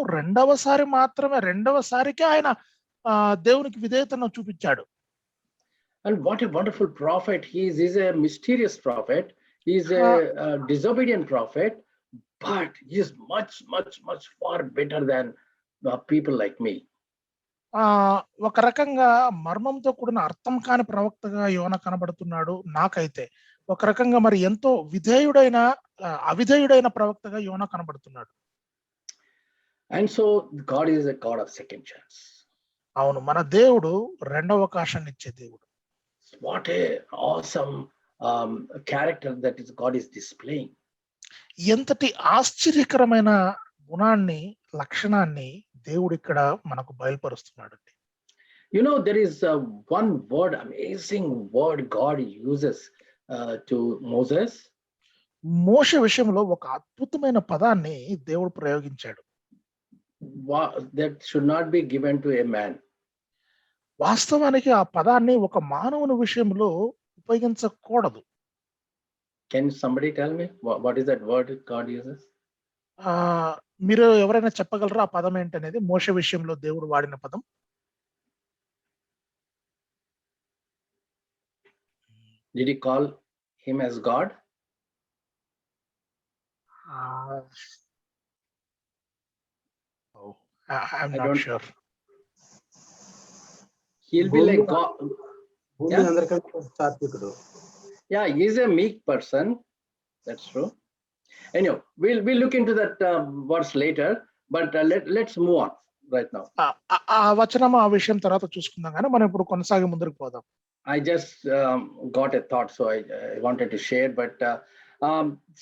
రెండవసారికే ఆయన దేవునికి విధేయతను చూపించాడు. And what a wonderful prophet he is. He's a mysterious prophet. He's a disobedient prophet, but he is much far better than people like me. ఒక రకంగా మర్మంతో కూడిన అర్థం కాని ప్రవక్తగా యోనా కనబడుతున్నాడు నాకైతే. ఒక రకంగా మరి ఎంతో అవిధేయుడైన ప్రవక్తగా యోనా కనబడుతున్నాడు. And so God is a God of second chance. అవును, మన దేవుడు రెండవ అవకాశాన్ని ఇచ్చే దేవుడు. What a awesome character that is God is displaying. ఎంతటి ఆశ్చర్యకరమైన గుణాన్ని, లక్షణాన్ని దేవుడు ఇక్కడ మనకు బయలుపరుస్తున్నాడండి. You know, there is one word, amazing word God uses to Moses. మోషే విషయంలో ఒక అద్భుతమైన పదాన్ని దేవుడు ప్రయోగించాడు. That should not be given to a man. వాస్తవానికి ఆ పదాన్ని ఒక మానవుని విషయంలో ఉపయోగించకూడదు. Can somebody tell me what is that word God uses? మీరు ఎవరైనా చెప్పగలరా ఆ పదం ఏంటనేది? మోషే విషయంలో దేవుడు వాడిన పదం. Did he call him as God? I'm not sure. He'll be like God. Yeah, he's a meek person. That's true. Anyway, we'll look into that verse later, but let's move on right now. ఆ వచనం ఆ విషయం తర్వాత చూసుకుందాం, కానీ మనం ఇప్పుడు కొనసాగి ముందుకు పోదాం. I just got a thought, so I wanted to share. But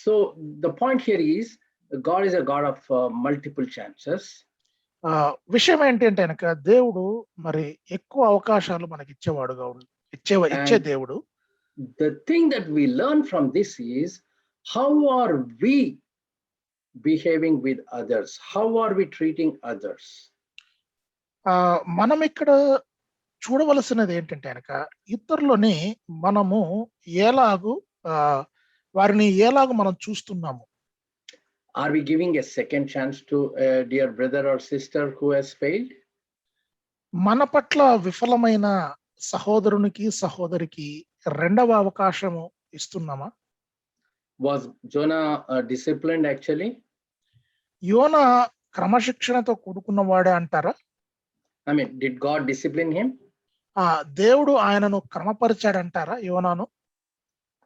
so the point here is God is a God of multiple chances. విషయం ఏంటంటే కనుక దేవుడు మరి ఎక్కువ అవకాశాలు మనకి ఇచ్చేవాడుగా ఇచ్చే దేవుడు. The thing that we learn from this is how are we behaving with others? How are we treating others? మనం ఇక్కడ చూడవలసినది ఏంటంటే కనుక ఇతరులని మనము వారిని ఎలాగూ మనం చూస్తున్నాము. Are we giving a second chance to a dear brother or sister who has failed? మన పట్ల విఫలమైన సహోదరునికి సహోదరికి రెండవ అవకాశము ఇస్తున్నామా? Was Jonah disciplined actually? యోన క్రమశిక్షణతో కూడుకున్నవాడే అంటారా? I mean, did God discipline him? దేవుడు ఆయనను క్రమపరిచాడంటారా యోనాను?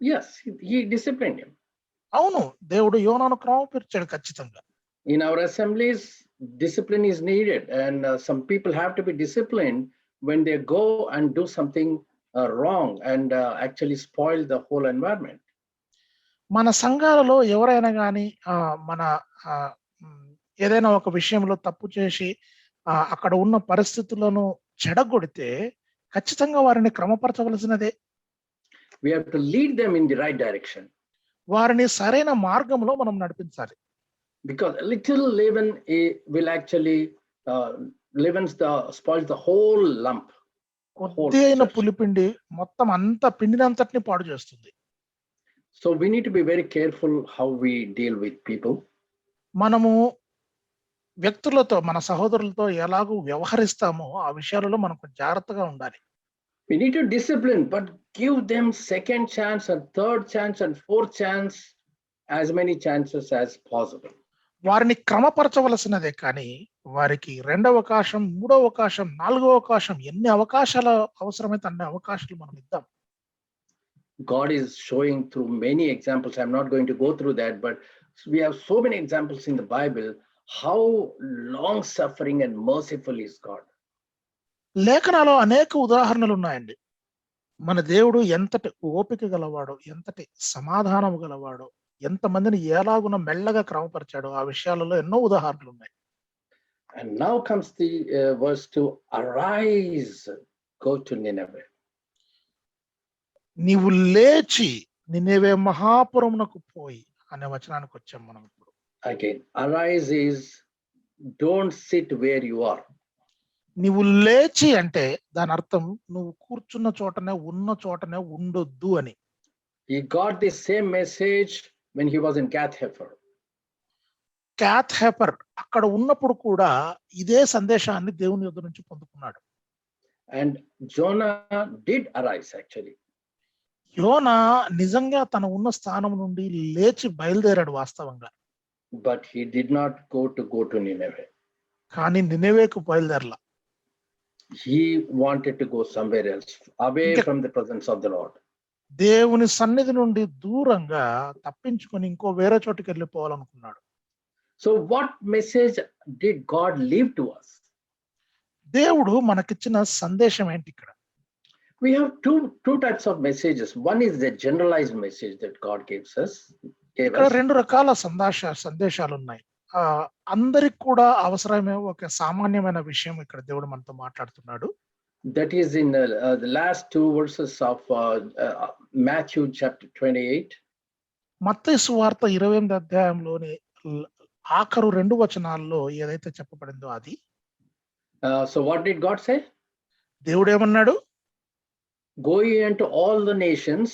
Yes, he disciplined him. అవును, దేవుడు యోనాను క్రమపరిచాడు ఖచ్చితంగా. In our assemblies, discipline is needed, and some people have to be disciplined when they go and do something wrong and actually spoil the whole environment. మన సంఘాలలో ఎవరైనా కానీ మన ఏదైనా ఒక విషయంలో తప్పు చేసి అక్కడ ఉన్న పరిస్థితులను చెడగొడితే ఖచ్చితంగా వారిని క్రమపరచవలసినదే. We have to lead them in the right direction. వారిని సరైన మార్గంలో మనం నడిపించాలి. Because a little leaven will actually spoil the whole lump. కొద్ది అయిన పులిపిండి మొత్తం అంత పిండినంతటిని పాడు చేస్తుంది. So we need to be very careful how we deal with people. మనము వ్యక్తులతో, మన సహోదరులతో ఎలాగూ వ్యవహరిస్తామో ఆ విషయాలలో మనకు జాగ్రత్తగా ఉండాలి. We need to discipline, but give them second chance and third chance and fourth chance, as many chances as possible. వారిని క్రమపరచవలసినదే కానీ వారికి రెండవ అవకాశం, మూడవ అవకాశం, నాలుగవ అవకాశం, ఎన్ని అవకాశాలు అవసరమైతే అన్ని అవకాశాలు మనం ఇద్దాం. God is showing through many examples. I'm not going to go through that, but we have so many examples in the Bible how long suffering and merciful is God. లేఖనాలో అనేక ఉదాహరణలు ఉన్నాయండి. మన దేవుడు ఎంతటి ఓపిక గలవాడో, ఎంతటి సమాధానం గలవాడో, ఎంతమందిని ఎలాగున మెల్లగా క్రమపరిచాడో ఆ విషయాలలో ఎన్నో ఉదాహరణలు ఉన్నాయి. And now comes the verse 2, arise, go to Nineveh. నీవు లేచి నినేవే మహాపురమునకు పోయి అనే వచనానికి వచ్చాం మనం ఇప్పుడు. Again, arise is don't sit where you are. నీవు లేచి అంటే దాని అర్థం నువ్వు కూర్చున్న చోటనే, ఉన్న చోటనే ఉండొద్దు అని. He got the same message when he was in Gath-Hefer. Gath-Hefer అక్కడ ఉన్నప్పుడు కూడా ఇదే సందేశాన్ని దేవుని యొద్ద నుంచి పొందుకున్నాడు. And Jonah did arise actually. యోనా నిజంగా తన ఉన్న స్థానం నుండి లేచి బయలుదేరాడు వాస్తవంగా. But he did not go to Nineveh. కానీ నినెవేకు బయలుదేరలా. He wanted to go somewhere else, away from the presence of the Lord. దేవుని సన్నిధి నుండి దూరంగా తప్పించుకొని ఇంకో వేరే చోటుకి వెళ్ళిపోవాలనుకున్నాడు. So what message did God leave to us? దేవుడు మనకిచ్చిన సందేశం ఏంటి ఇక్కడ? We have two types of messages. One is the generalized message that God gave us. ఇక్కడ రెండు రకాల సందేశాలు ఉన్నాయి. అందరికి కూడా అవసరమే ఒక సామాన్యమైన విషయం ఇక్కడ దేవుడు మనతో మాట్లాడుతున్నాడు. That is in the last two verses of Matthew chapter 28. మత్తయి సువార్త 28వ అధ్యాయంలోని ఆఖరు 2 వచనాల్లో ఏదైతే చెప్పబడిందో అది. So what did God say? దేవుడు ఏమన్నాడు? Go ye into all the nations.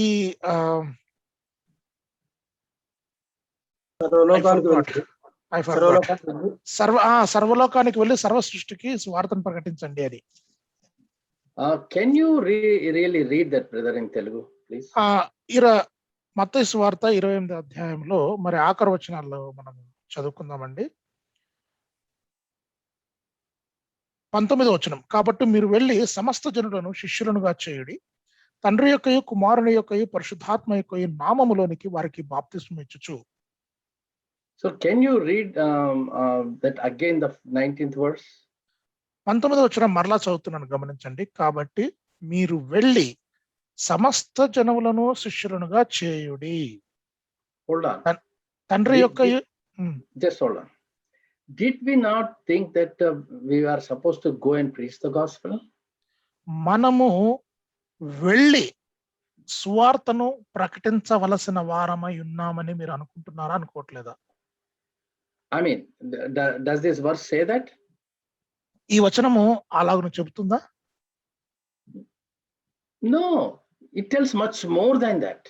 ఈ సర్వలోకానికి వెళ్ళి సర్వ సృష్టికి సువార్తను ప్రకటించండి అని. Can you really read that, brother, in Telugu, please? మత్తయి సువార్త 28వ అధ్యాయంలో మరి ఆఖరు వచనాల్లో మనం చదువుకుందామండి. 19వ వచనం, కాబట్టి మీరు వెళ్ళి సమస్త జనులను శిష్యులనుగా చేయుడి, తండ్రి యొక్కయు కుమారుని యొక్కయు పరిశుద్ధాత్మ యొక్కయు నామములోనికి వారికి బాప్తిస్మం ఇచ్చుచు. So can you read that again, the 19th verse? 19వ వచనం మరలా చదువుతున్నాను, గమనించండి. కాబట్టి మీరు వెళ్ళి సమస్త జనములను శిష్యులనుగా చేయుడి. Hold on. తండ్రి యొక్కయు Just hold on. Did we not think that we are supposed to go and preach the gospel? మనము వెళ్ళి సువార్తను ప్రకటించవలసిన వారమై ఉన్నామని మీరు అనుకుంటున్నారా, అనుకోవట్లేదా? I mean, does this verse say that? ఈ వచనము అలాగను చెబుతుందా? No, it tells much more than that.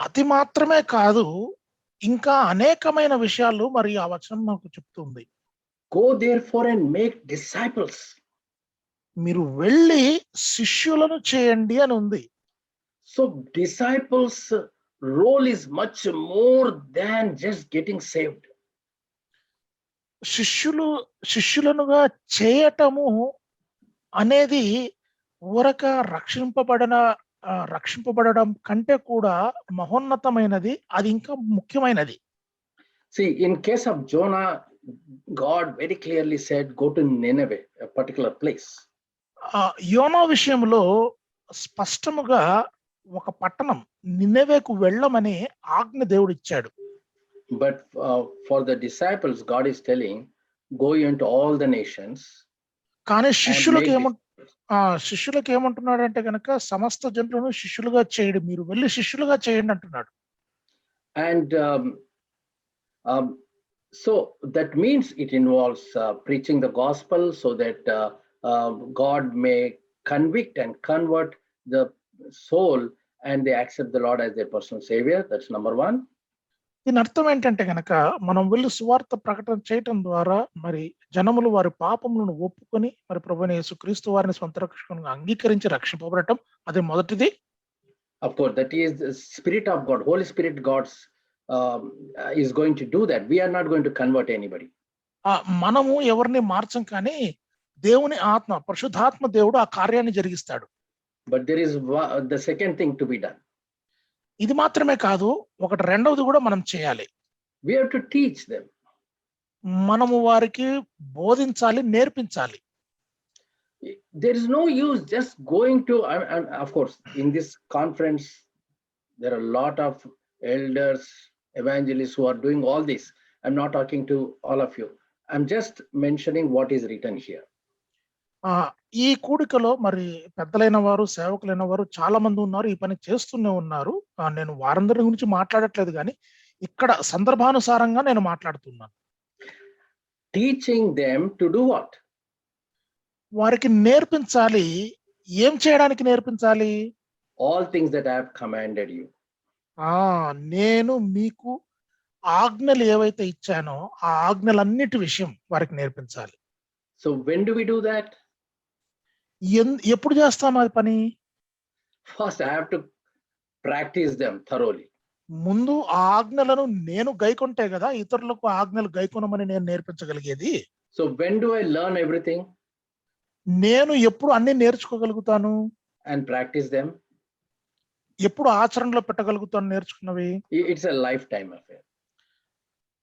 అది మాత్రమే కాదు, ఇంకా అనేకమైన విషయాలు మరి ఆ వచనం నాకు చెప్తుంది. Go therefore and make disciples. మీరు వెళ్ళి శిష్యులను చేయండి అని ఉంది. So disciples' role is much more than just getting saved. శిష్యులనుగా చేయటము అనేది ఊరక రక్షింపబడడం కంటే కూడా మహోన్నతమైనది, అది ఇంకా ముఖ్యమైనది. See, in case of Jonah, God very clearly said, go to Nineveh, a particular place. యోనా విషయంలో స్పష్టముగా ఒక పట్టణం నినెవెకు వెళ్ళమని ఆజ్ఞ దేవుడు ఇచ్చాడు. But for the disciples, God is telling, go into all the nations. కానీ శిష్యులకు ఏమంటున్నాడు కనుక సమస్త జనులను శిష్యులుగా చేయండి, మీరు వెళ్ళి శిష్యులుగా చేయండి అంటున్నాడు. And so that means it involves preaching the gospel so that God may convict and convert the soul and they accept the Lord as their personal savior. That's number one. దీని అర్థం ఏంటంటే కనుక మనం వెళ్ళి సువార్త ప్రకటన చేయటం ద్వారా మరి జనములు వారి పాపములను ఒప్పుకొని మరి ప్రభువైన యేసుక్రీస్తు వారిని స్వంత రక్షకునిగా అంగీకరించి రక్షింపబడటం, అది మొదటిది. Of course, that is the Spirit of God, Holy Spirit God's is going to do that. We are not going to convert anybody. మనము ఎవరిని మార్చం, కానీ దేవుని ఆత్మ, పరిశుద్ధాత్మ దేవుడు ఆ కార్యాన్ని జరిగిస్తాడు. But there is the second thing to be done. ఇది మాత్రమే కాదు, ఒకటి రెండవది కూడా మనం చేయాలి. We have to teach them. మనము వారికి బోధించాలి, నేర్పించాలి. There is no use just going to, and of course, in this conference, there are a lot of elders, evangelists who are doing all this. I'm not talking to all of you. I'm just mentioning what is written here. ఈ కూడికలో మరి పెద్దలైన వారు, సేవకులైన వారు చాలా మంది ఉన్నారు, ఈ పని చేస్తూనే ఉన్నారు. నేను వారందరి గురించి మాట్లాడట్లేదు, కానీ ఇక్కడ సందర్భానుసారంగా నేను మాట్లాడుతున్నాను. Teaching them to do what? వారికి నేర్పించాలి. ఏం చేయడానికి నేర్పించాలి? All things that I have commanded you. నేను మీకు ఆజ్ఞలు ఏవైతే ఇచ్చానో ఆ ఆజ్ఞలన్నిటి విషయం వారికి నేర్పించాలి. So when do we do that? ఎప్పుడు చేస్తాం అది పని? First, I have to practice them thoroughly. ముందు ఆ ఆజ్ఞలను నేను గైకొంటే కదా ఇతరులకు ఆజ్ఞలు గైకొనమని నేను నేర్పించగలిగేది. So when do I learn everything? నేను ఎప్పుడు అన్ని నేర్చుకోగలుగుతాను and practice them? ఎప్పుడు ఆచరణలో పెట్టగలుగుతాను నేర్చుకున్నవి? It's a lifetime affair.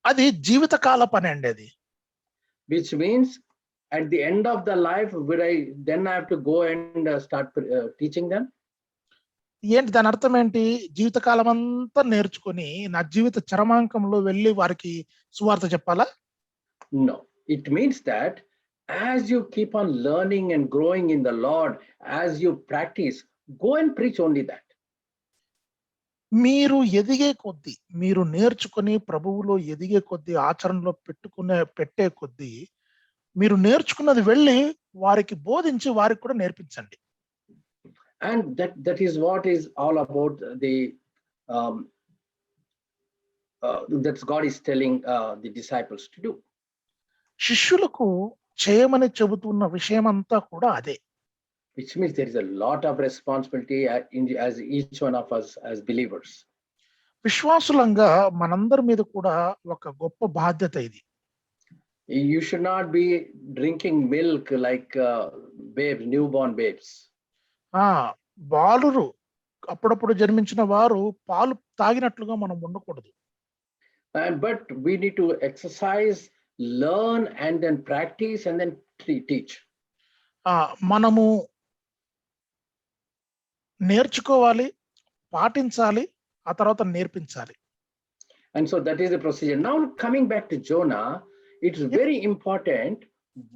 అది జీవితకాల పని అండి అది. Which means at the end of the life, will I have to go and start teaching them? ఏంటి దాని అర్థం ఏంటి? జీవితకాలం అంతా నేర్చుకొని నా జీవిత చరమాంకంలో వెళ్ళి వారికి సువార్త చెప్పాలా? No, it means that as you keep on learning and growing in the Lord, as you practice, go and preach only that. మీరు ఎదిగే కొద్దీ, మీరు నేర్చుకుని ప్రభువులో ఎదిగే కొద్దీ, ఆచరణలో పెట్టే కొద్దీ మీరు నేర్చుకున్నది వెళ్ళి వారికి బోధించి వారికి కూడా నేర్పించండి. And that is what is all about the that God is telling the disciples to do. శిష్యులకు చేయమని చెబుతున్న విషయం అంతా కూడా అదే. Which means there is a lot of responsibility as each one of us as believers. విశ్వాసులంగా మనందరి మీద కూడా ఒక గొప్ప బాధ్యత ఇది. You should not be drinking milk like babes, newborn babes. బాలురు అప్పుడప్పుడు జన్మించిన వారు పాలు తాగినట్లుగా మనం ఉండకూడదు. But we need to exercise, learn, and then practice, and then teach. మనము నేర్చుకోవాలి, పాటించాలి, ఆ తర్వాత నేర్పించాలి. And so that is the procedure. Now coming back to Jonah, it is very important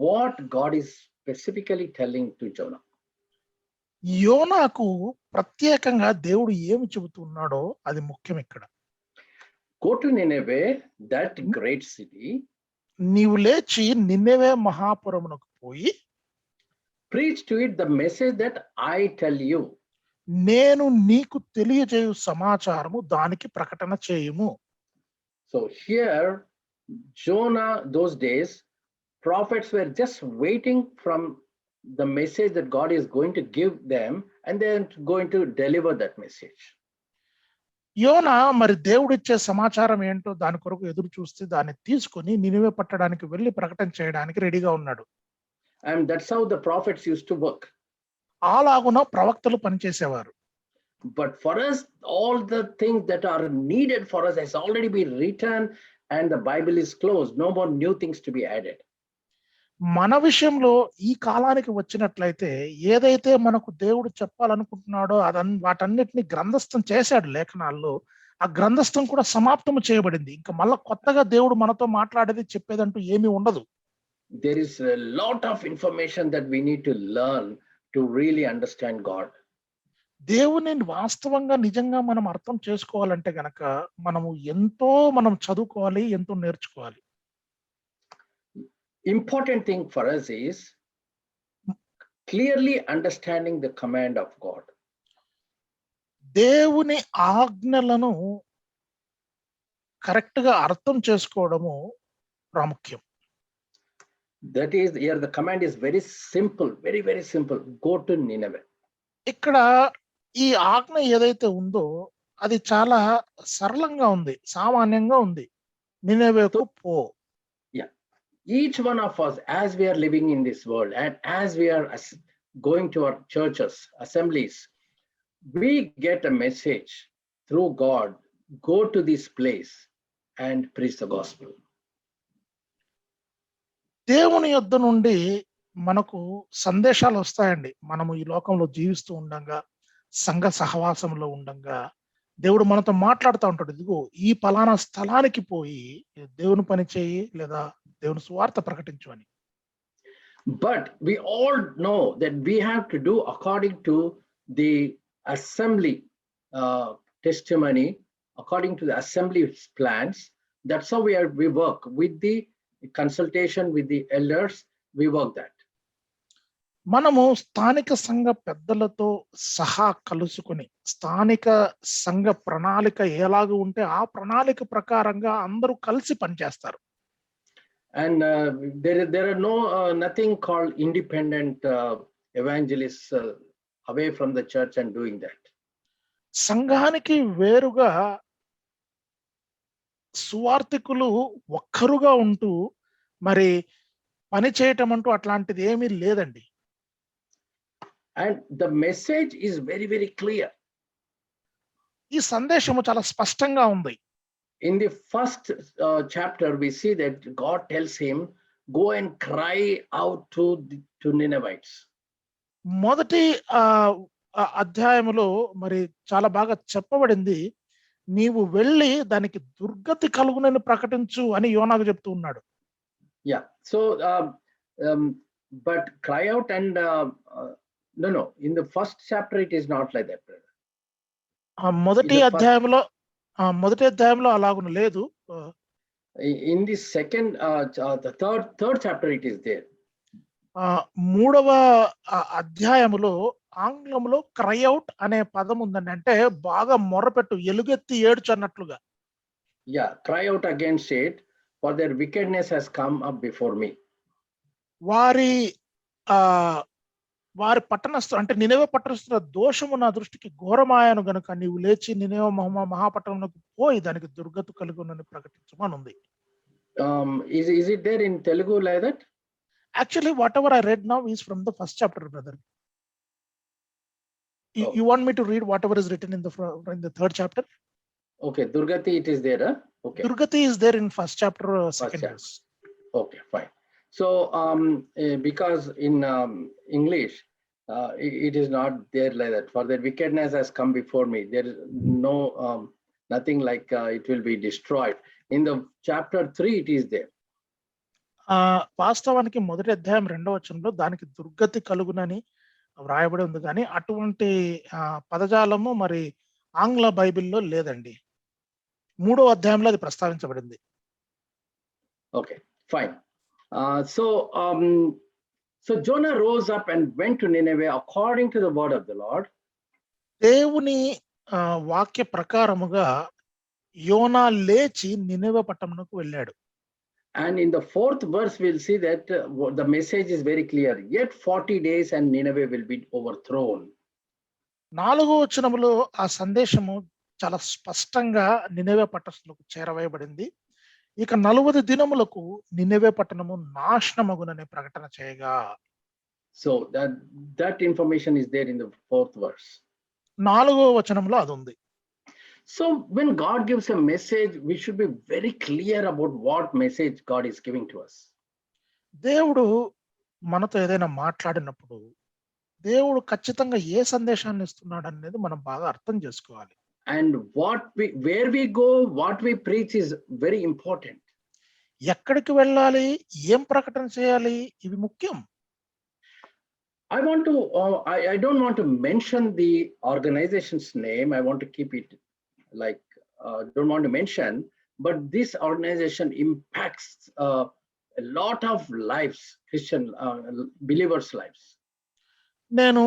what God is specifically telling to Jonah. యోనాకు ప్రత్యేకంగా దేవుడు ఏమి చెబుతున్నాడో అది ముఖ్యం ఇక్కడ. Go to Nineveh, that great city. నీవు లేచి నినెవె మహాపురమునకు పోయి preach to it the message that I tell you. నేను నీకు తెలియజేయు సమాచారము దానికి ప్రకటన చేయుము. So here Jonah those days prophets were just waiting from the message that God is going to give them, and then going to deliver that message. యోనా మరి దేవుడిచ్చే సమాచారం ఏంటో దాని కొరకు ఎదురు చూస్తే దాన్ని తీసుకొని నినివే పట్టడానికి వెళ్ళి ప్రకటన చేయడానికి రెడీగా ఉన్నాడు. And that's how the prophets used to work. అలాగున ప్రవక్తలు పనిచేసేవారు. But for us, all the things that are needed for us has already been written, and the Bible is closed. No more new things to be added. మన విషయంలో ఈ కాలానికి వచ్చినట్లయితే ఏదైతే మనకు దేవుడు చెప్పాలనుకుంటున్నాడో వాటన్నిటిని గ్రంథస్థం చేశాడు లేఖనాల్లో. ఆ గ్రంథస్థం కూడా సమాప్తము చేయబడింది. ఇంకా మళ్ళా కొత్తగా దేవుడు మనతో మాట్లాడేది చెప్పేదంటూ ఏమీ ఉండదు. There is a lot of information that we need to learn to really understand God. దేవుని వాస్తవంగా నిజంగా మనం అర్థం చేసుకోవాలంటే గనక మనం చదువుకోవాలి, ఎంతో నేర్చుకోవాలి. Important thing for us is clearly understanding the command of God. దేవుని ఆజ్ఞలను కరెక్ట్ గా అర్థం చేసుకోవడము ప్రాముఖ్యం. That is, here the command is very simple, very, very simple. Go to Nineveh. ఇక్కడ ఈ ఆజ్ఞ ఏదైతే ఉందో అది చాలా సరళంగా ఉంది, సామాన్యంగా ఉంది. నినెవేకు పో. Each one of us, as we are living in this world, and as we are going to our churches, assemblies, we get a message through God. Go to this place and preach the gospel. దేవుని యొద్ద నుండి మనకు సందేశాలు వస్తాయండి. మనము ఈ లోకంలో జీవిస్తూ ఉండంగా, సంఘ సహవాసంలో ఉండంగా దేవుడు మనతో మాట్లాడుతూ ఉంటాడు. ఇదిగో ఈ పలానా స్థలానికి పోయి దేవుని పని చేయి లేదా దేవుని సువార్త ప్రకటించు అని. But we all know that we have to do according to the assembly testimony, according to the assembly plans. That's how we work with the consultation with the elders. We work that. మనము స్థానిక సంఘ పెద్దలతో సహా కలుసుకుని స్థానిక సంఘ ప్రణాళిక ఎలాగ ఉంటే ఆ ప్రణాళిక ప్రకారంగా అందరూ కలిసి పనిచేస్తారు. And there are nothing called independent evangelists away from the church and doing that. సంఘానికి వేరుగా సువార్థికులు ఒక్కరుగా ఉంటూ మరి పని చేయటం అంటూ అట్లాంటిది ఏమీ లేదండి. And the message is very, very clear. ఈ సందేశము చాలా స్పష్టంగా ఉంది. In the first chapter, we see that God tells him, go and cry out to Ninevites. మొదటి అధ్యాయములో మరి చాలా బాగా చెప్పబడింది, నీవు వెళ్ళి దానికి దుర్గతి కలుగునని ప్రకటించు అని యోనాకు చెప్తూ ఉన్నాడు. Yeah. So, but cry out and no. In the first chapter, it is not like that, brother. మొదటి అధ్యాయంలో అలాగున లేదు. In the second, the third chapter, it is there. మూడవ అధ్యాయములో ఆంగ్లంలో క్రై అవుట్ అనే పదం ఉందండి. అంటే బాగా మొరపెట్టు, ఎలుగెత్తి ఏడ్చు అన్నట్లుగా. Yeah, cry out against it, for their wickedness has come up before me. వారి పట్టణస్థులు అంటే నినెవె పట్టణస్థుల దోషము నా దృష్టికి ఘోరమాయను గనుక నీవు లేచి నినెవె మహాపట్టణమునకు పోయి దానికి దుర్గతి కలుగునని ప్రకటించమని ఉంది. Is it there in Telugu like that? Actually, whatever I read now is from the first chapter, brother. You want me to read whatever is written in the third chapter? Okay, Durgati, it is there. Huh? Okay. Durgati is there in first chapter, second verse. Okay, fine. So, because in English, it is not there like that. For their wickedness has come before me. There is no nothing like it will be destroyed. In the chapter 3, it is there. వాస్తవానికి మొదటి అధ్యాయం 2వ వచనంలో దానికి దుర్గతి కలుగునని వ్రాయబడి ఉంది, కానీ అటువంటి పదజాలము మరి ఆంగ్ల బైబిల్లో లేదండి. 3వ అధ్యాయంలో అది ప్రస్తావించబడింది. Okay, fine. So Jonah rose up and went to Nineveh according to the word of the Lord. దేవుని వాక్య ప్రకారముగా యోనా లేచి నినెవె పట్టణమునకు వెళ్ళాడు. And in the fourth verse, we'll see that the message is very clear. Yet 40 days and Nineveh will be overthrown. 4వ వచనములో ఆ సందేశము చాలా స్పష్టంగా నినెవె పట్టణములకు చేరవేయబడింది. ఇక 40 దినములకు నినెవె పట్టణము నాశనమగుననే ప్రకటన చేయగా. So that information is there in the fourth verse. 4వ వచనంలో అది ఉంది. So when God gives a message, we should be very clear about what message God is giving to us. దేవుడు మనతో ఏదైనా మాట్లాడినప్పుడు దేవుడు ఖచ్చితంగా ఏ సందేశాన్ని ఇస్తున్నాడు అనేది మనం బాగా అర్థం చేసుకోవాలి. And where we go, what we preach is very important. ఎక్కడికి వెళ్ళాలి, ఏం ప్రకటన చేయాలి, ఇవి ముఖ్యం. I don't want to mention the organization's name. I want to keep it like don't want to mention, but this organization impacts a lot of lives, Christian believers' lives. నేను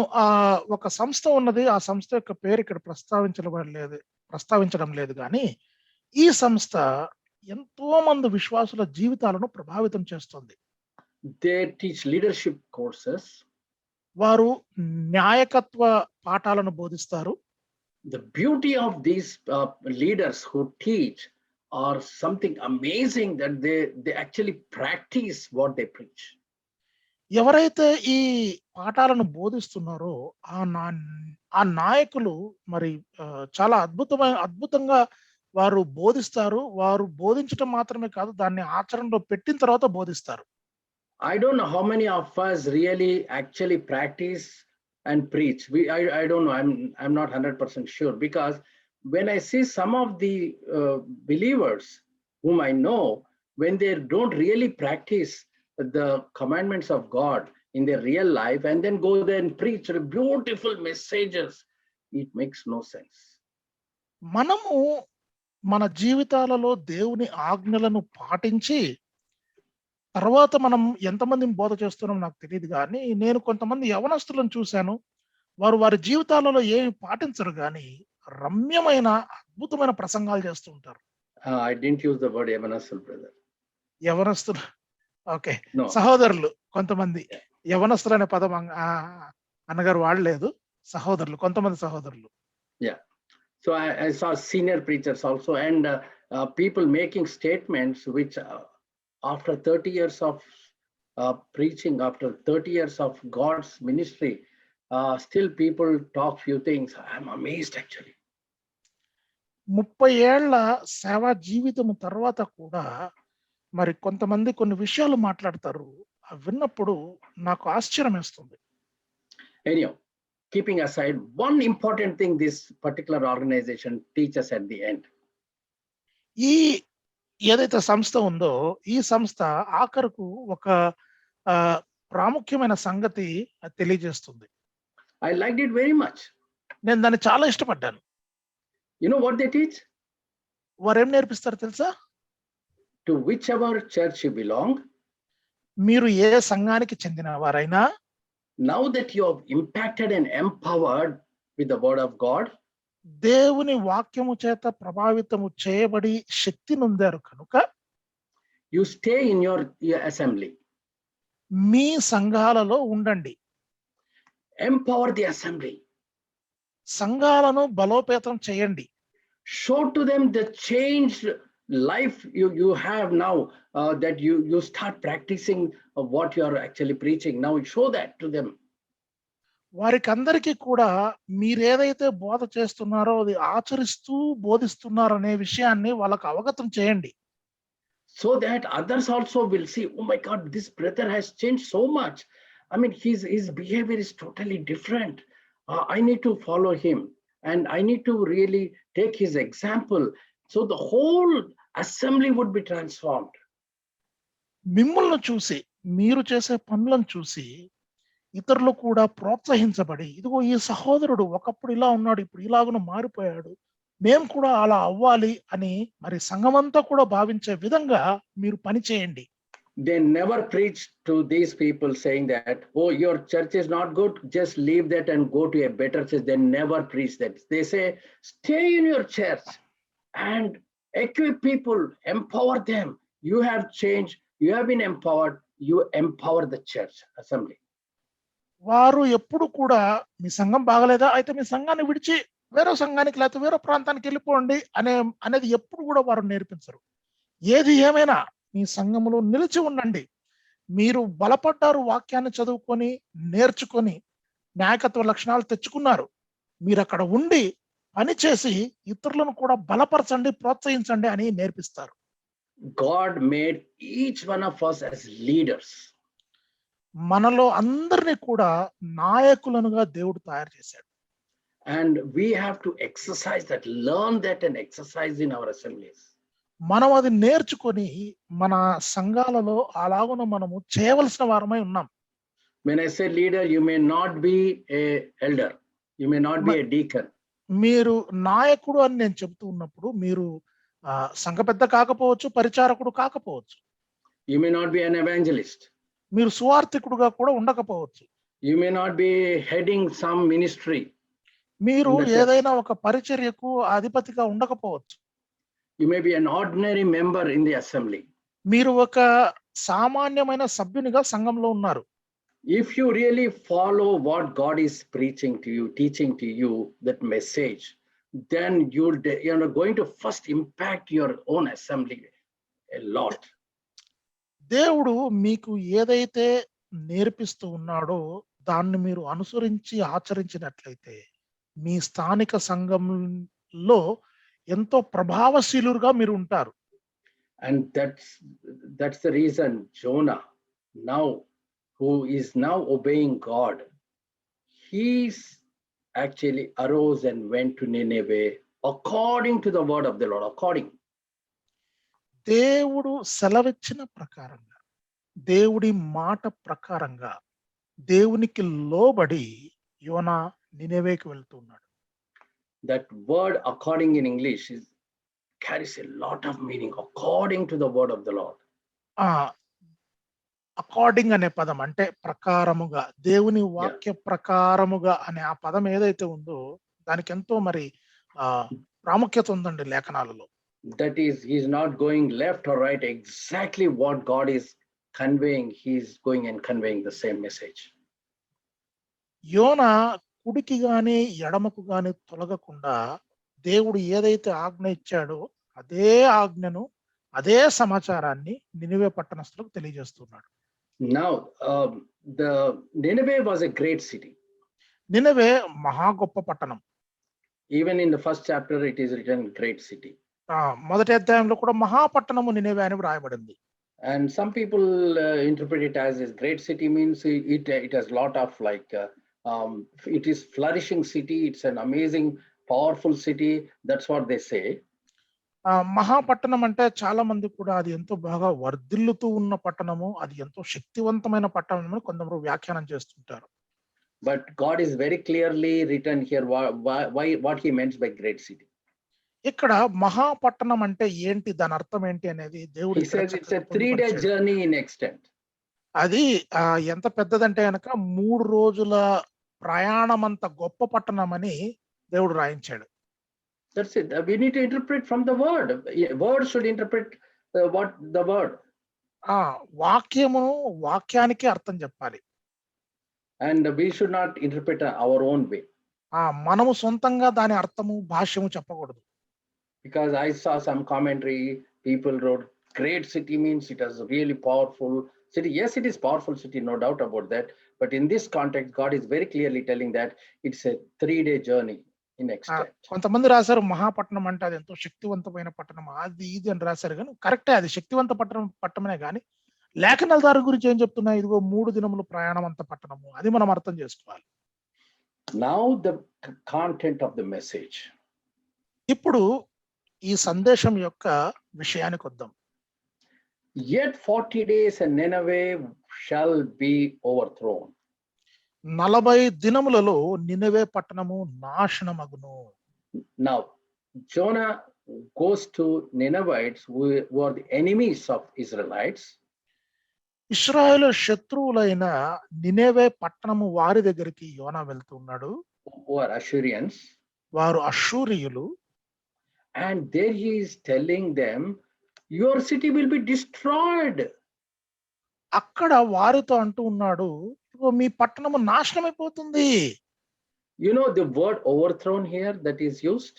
ఒక సంస్థ ఉన్నది, ఆ సంస్థ యొక్క పేరు ఇక్కడ ప్రస్తావించడం లేదు కానీ ఈ సంస్థ ఎంతో మంది విశ్వాసుల జీవితాలను ప్రభావితం చేస్తుంది. They teach leadership courses. వారు నాయకత్వ పాఠాలను బోధిస్తారు. The beauty of these leaders who teach are something amazing, that they actually practice what they preach. ఎవరైతే ఈ పాఠాలను బోధిస్తున్నారో ఆ నాయకులు మరి చాలా అద్భుతంగా వారు బోధిస్తారు. వారు బోధించడం మాత్రమే కాదు, దాన్ని ఆచరణలో పెట్టిన తర్వాత బోధిస్తారు. I don't know how many of us really actually practice and preach. I don't know. I'm not 100% sure, because when I see some of the believers whom I know, when they don't really practice the commandments of God in their real life and then go there and preach beautiful messages, it makes no sense. మనము మన జీవితాలలో దేవుని ఆజ్ఞలను పాటించి తర్వాత మనం ఎంతమందిని బోధ చేస్తున్నాం నాకు తెలియదు కానీ నేను కొంతమంది యవనస్తులను చూశాను. వారి జీవితాలలో ఏమి పాటించరు కానీ రమ్యమైన అద్భుతమైన ప్రసంగాలు చేస్తూ ఉంటారు. I didn't use the word యవనస్తులు, brother. యవనస్తులు, ఓకే, No. సహోదరులు. కొంతమంది యవనస్తులు అనే పదం అన్నగారు వాడలేదు. సహోదరులు, కొంతమంది సహోదరులు. Yeah. So I saw senior preachers also, and people making statements which after 30 years of preaching, after 30 years of God's ministry, still people talk few things. I'm amazed actually. 30 ఏళ్ల సేవా జీవితం తర్వాత కూడా మరి కొంతమంది కొన్ని విషయాలు మాట్లాడతారు. అవి విన్నప్పుడు నాకు ఆశ్చర్యం వేస్తుంది. Anyhow, keeping aside, one important thing this particular organization teaches at the end. ఈ ఏదైతే సంస్థ ఉందో ఈ సంస్థ ఆఖరుకు ఒక ప్రాముఖ్యమైన సంగతి తెలియజేస్తుంది. I liked it very much. నేను దాన్ని చాలా ఇష్టపడ్డాను. You know what they teach? వారు ఏం నేర్పిస్తారు తెలుసా? To whichever church you belong, మీరు ఏ సంఘానికి చెందిన వారైనా, now that you have impacted and empowered with the word of God, దేవుని వాక్యము చేత ప్రభావితము చేయబడి శక్తి నొందారు కనుక you stay in your assembly. మీ సంఘాలలో ఉండండి. Empower the assembly. సంఘాలను బలోపేతం చేయండి. Show to them the changed life you have now, that you start practicing what you are actually preaching. Now show that to them. వారికి అందరికీ కూడా మీరేదైతే బోధ చేస్తున్నారో అది ఆచరిస్తూ బోధిస్తున్నారు అనే విషయాన్ని వాళ్ళకు అవగతం చేయండి. So that others also will see, oh my God, this brother has changed so much. I mean, his behavior is totally different. I need to follow him, and I need to really take his example. So the whole assembly would be transformed. మిమ్మల్ని చూసి, మీరు చేసే పనులను చూసి ఇతరులు కూడా ప్రోత్సహించబడి, ఇదిగో ఈ సహోదరుడు ఒకప్పుడు ఇలా ఉన్నాడు, ఇప్పుడు ఇలాగున మారిపోయాడు, మేము కూడా అలా అవ్వాలి అని మరి సంఘమంతా కూడా భావించే విధంగా మీరు పని చేయండి. They never preach to these people saying that, oh, your church is not good, just leave that and go to a better church. They never preach that. They say, stay in your church and equip people, empower them, You have changed, you have been empowered, you empower the church assembly. వారు ఎప్పుడు కూడా మీ సంఘం బాగలేదా అయితే మీ సంఘాన్ని విడిచి వేరే సంఘానికి లేకపోతే వేరే ప్రాంతానికి వెళ్ళిపోండి అనేది ఎప్పుడు కూడా వారు నేర్పించరు. ఏది ఏమైనా మీ సంఘములో నిలిచి ఉండండి. మీరు బలపడ్డారు, వాక్యాన్ని చదువుకొని నేర్చుకొని నాయకత్వ లక్షణాలు తెచ్చుకున్నారు. మీరు అక్కడ ఉండి పని చేసి ఇతరులను కూడా బలపరచండి, ప్రోత్సహించండి అని నేర్పిస్తారు. God made each one of us as leaders. మనలో అందరినీ కూడా నాయకులనుగా దేవుడు తయారు చేశాడు. And we have to exercise that, learn that and exercise in our assemblies. మనం అది నేర్చుకొని మన సంఘాలలో అలాగున మనము చేయవలసిన వారమై ఉన్నాం. When I say leader, you may not be a elder, you may not be a deacon. మీరు నాయకుడు అని నేను చెబుతూ ఉన్నప్పుడు మీరు సంఘ పెద్ద కాకపోవచ్చు, పరిచారకుడు కాకపోవచ్చు. You may not be an evangelist. మీరు సువార్థికుడుగా కూడా ఉండకపోవచ్చు. You may not be heading some ministry. మీరు ఏదైనా ఒక పరిచర్యకు అధిపతిగా ఉండకపోవచ్చు. You may be an ordinary member in the assembly. మీరు ఒక సామాన్యమైన సభ్యునిగా సంఘంలో ఉన్నారు. If you really follow what God is preaching to you, teaching to you, that message, then you're going to first impact your own assembly a lot. దేవుడు మీకు ఏదైతే నేర్పిస్తూ ఉన్నాడో దాన్ని మీరు అనుసరించి ఆచరించినట్లయితే మీ స్థానిక సంఘంలో ఎంతో ప్రభావశీలుగా మీరు ఉంటారు. And that's the reason Jonah, now who is now obeying God, he's actually arose and went to Nineveh according to the word of the Lord. According, దేవుడు సెలవిచ్చిన ప్రకారంగా, దేవుడి మాట ప్రకారంగా, దేవునికి లోబడి యోనా నినెవేకి వెళ్తున్నాడు. that word according in English carries a lot of meaning. According to the word of the Lord. According అనే పదం అంటే ప్రకారముగా, దేవుని వాక్య ప్రకారముగా అనే ఆ పదం ఏదైతే ఉందో దానికి ఎంతో మరి ప్రాముఖ్యత ఉందండి లేఖనాలలో. That is, he's not going left or right, exactly what God is conveying, he's going and conveying the same message. యోనా కుడికి గాని ఎడమకు గాని తొలగకుండా దేవుడు ఏదైతే ఆజ్ఞ ఇచ్చాడో అదే ఆజ్ఞను, అదే సమాచారాన్ని నినివే పట్టణస్థులకు తెలియజేస్తున్నాడు. Now, the Nineveh was a great city. Nineveh మహా గొప్ప పట్టణం. Even in the first chapter, it is written great city. మొదటి అధ్యాయంలో కూడా మహాపట్టణము నినివే అని వ్రాయబడింది. And some people interpret it as this great city means it has lot of like it is flourishing city, it's an amazing powerful city, that's what they say. మహాపట్టణం అంటే చాలా మంది కూడా అది ఎంతో బాగా వర్ధిల్లుతూ ఉన్న పట్టణము, అది ఎంతో శక్తివంతమైన పట్టణం అని కొందరు వ్యాఖ్యానం చేస్తుంటారు. But God is very clearly written here why what he meant by great city. ఇక్కడ మహాపట్టణం అంటే ఏంటి, దాని అర్థం ఏంటి అనేది దేవుడు He says it's a 3-day journey in extent. అది ఎంత పెద్దదంటే కనుక 3 రోజుల ప్రయాణం అంత గొప్ప పట్టణం అని దేవుడు రాయించాడు. That's it. We need to interpret from the word. Word should interpret what the word. వాక్యమును వాక్యానికి అర్థం చెప్పాలి. And we should not interpret our own way. మనము సొంతంగా దాని అర్థము భాష్యము చెప్పకూడదు. Because I saw some commentary, people wrote great city means it is a really powerful city. Yes, it is powerful city, no doubt about that. But in this context, God is very clearly telling that it's a 3-day journey in extent. కొంతమంది రాశారు మహాపట్నం అంటే అది ఎంతో శక్తివంతమైన పట్టణం, అది ఇది అని రాశారు. కానీ కరెక్టే, అది శక్తివంత పట్టణమే. కానీ లేఖనాల దారి గురించి ఏం చెప్తున్నాయి, ఇదిగో 3 దినములు ప్రయాణం అంత పట్టణము, అది మనం అర్థం చేసుకోవాలి. Now the content of the message. ఇప్పుడు ఈ సందేశం యొక్క విషయానికి వద్దాం. Yet 40 days and Nineveh shall be overthrown. 40 దినములలో నినెవే పట్టణము నాశనమగును. Now Jonah goes to Ninevites who were the enemies of Israelites. ఇశ్రాయేలు శత్రువులైన నినెవే పట్టణము వారి దగ్గరికి యోనా వెళ్తున్నాడు. Who are Assyrians. వారు అష్షూరియులు. And there he is telling them, your city will be destroyed. అక్కడ వారితో అంటూ ఉన్నాడు, ఇదిగో మీ పట్టణము నాశనమైపోతుంది. You know the word overthrown here that is used?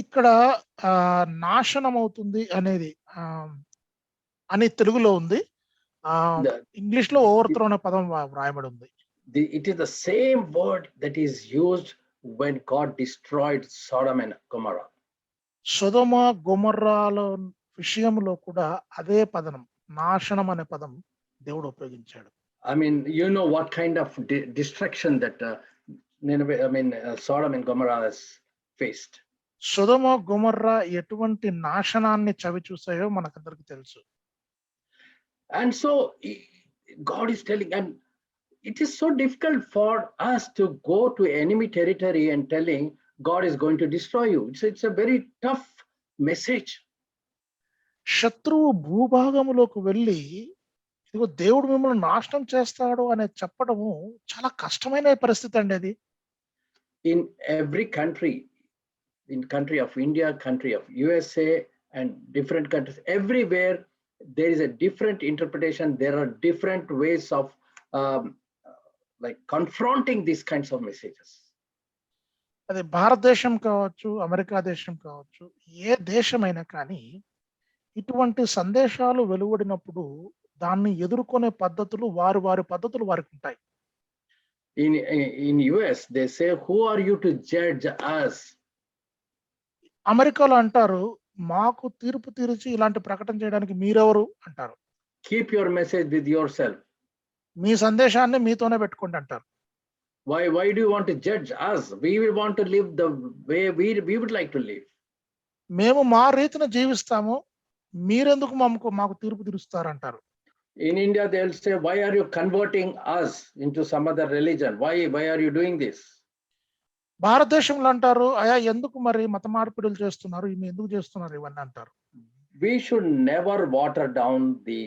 ఇక్కడ నాశనం అవుతుంది అనేది అని తెలుగులో ఉంది. The- ఇంగ్లీష్ లో ఓవర్త్రో అనే పదం వ్రాయబడి ఉంది. It is the same word that is used when God destroyed Sodom and Gomorrah. సొదొమ గొమొర్రాల విషయంలో కూడా అదే పదం, నాశనం అనే పదం దేవుడు ఉపయోగించాడు. I mean, you know what kind of destruction that Sodom and Gomorrah has faced. సొదొమ గొమొర్రా ఎటువంటి నాశనాన్ని చవి చూసాయో మనకందరికి తెలుసు. And so God is telling, and it is so difficult for us to go to enemy territory and telling God is going to destroy you. It's a very tough message. శత్రువు భూభాగములోకి వెళ్ళి ఇదిగో దేవుడు మిమ్మల్ని నాశనం చేస్తాడు అని చెప్పడము చాలా కష్టమైన పరిస్థితి అండి అది. In every country, in country of India, country of USA, and different countries, everywhere there is a different interpretation. There are different ways of like confronting these kinds of messages. అది భారతదేశం కావచ్చు, అమెరికా దేశం కావచ్చు, ఏ దేశమైనా కానీ ఇటువంటి సందేశాలు వెలువడినప్పుడు దాన్ని ఎదుర్కొనే పద్ధతులు వారి పద్ధతులు వారికి ఉంటాయి. In US, they say, who are you to judge us? అమెరికాలో అంటారు, మాకు తీర్పు తీర్చి ఇలాంటి ప్రకటన చేయడానికి మీరెవరు అంటారు. Keep your message with yourself. మీ సందేశాన్ని మీతోనే పెట్టుకోండి అంటారు. Why do you want to judge us? We will want to live the way we would like to live. మేము మా రీతిని జీవిస్తాము, మీరెందుకు మాకు తీర్పు తీరుస్తారంటారు. In India, they'll say, why are you converting us into some other religion? Why are you doing this? భారతదేశంలో అంటారు, అయా ఎందుకు మరి మత మార్పిడులు చేస్తున్నారు, ఇవి ఎందుకు చేస్తున్నారు ఇవన్నీ అంటారు. We should never water down the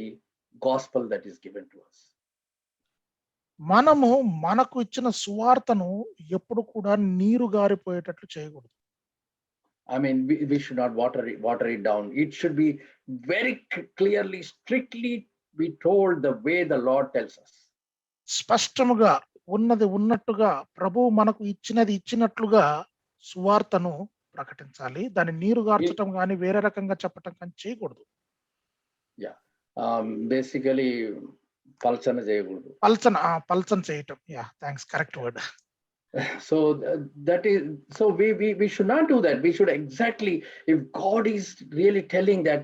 gospel that is given to us. మనకు ఇచ్చిన సువార్తను ఎప్పుడు కూడా నీరు గారిపోయేటట్లు చేయకూడదు. I mean, we should not water it down. It should be very clearly, strictly be told the way the Lord tells us. స్పష్టముగా ఉన్నది ఉన్నట్టుగా ప్రభువు మనకు ఇచ్చినట్లుగా సువార్తను ప్రకటించాలి. దాన్ని నీరు గార్చటం కానీ వేరే రకంగా చెప్పటం కానీ చేయకూడదు. Basically పల్చన చేయకూడదు. పల్చన చేయటం. Thanks, correct word. So that is, so we should not do that. We should exactly, if God is really telling that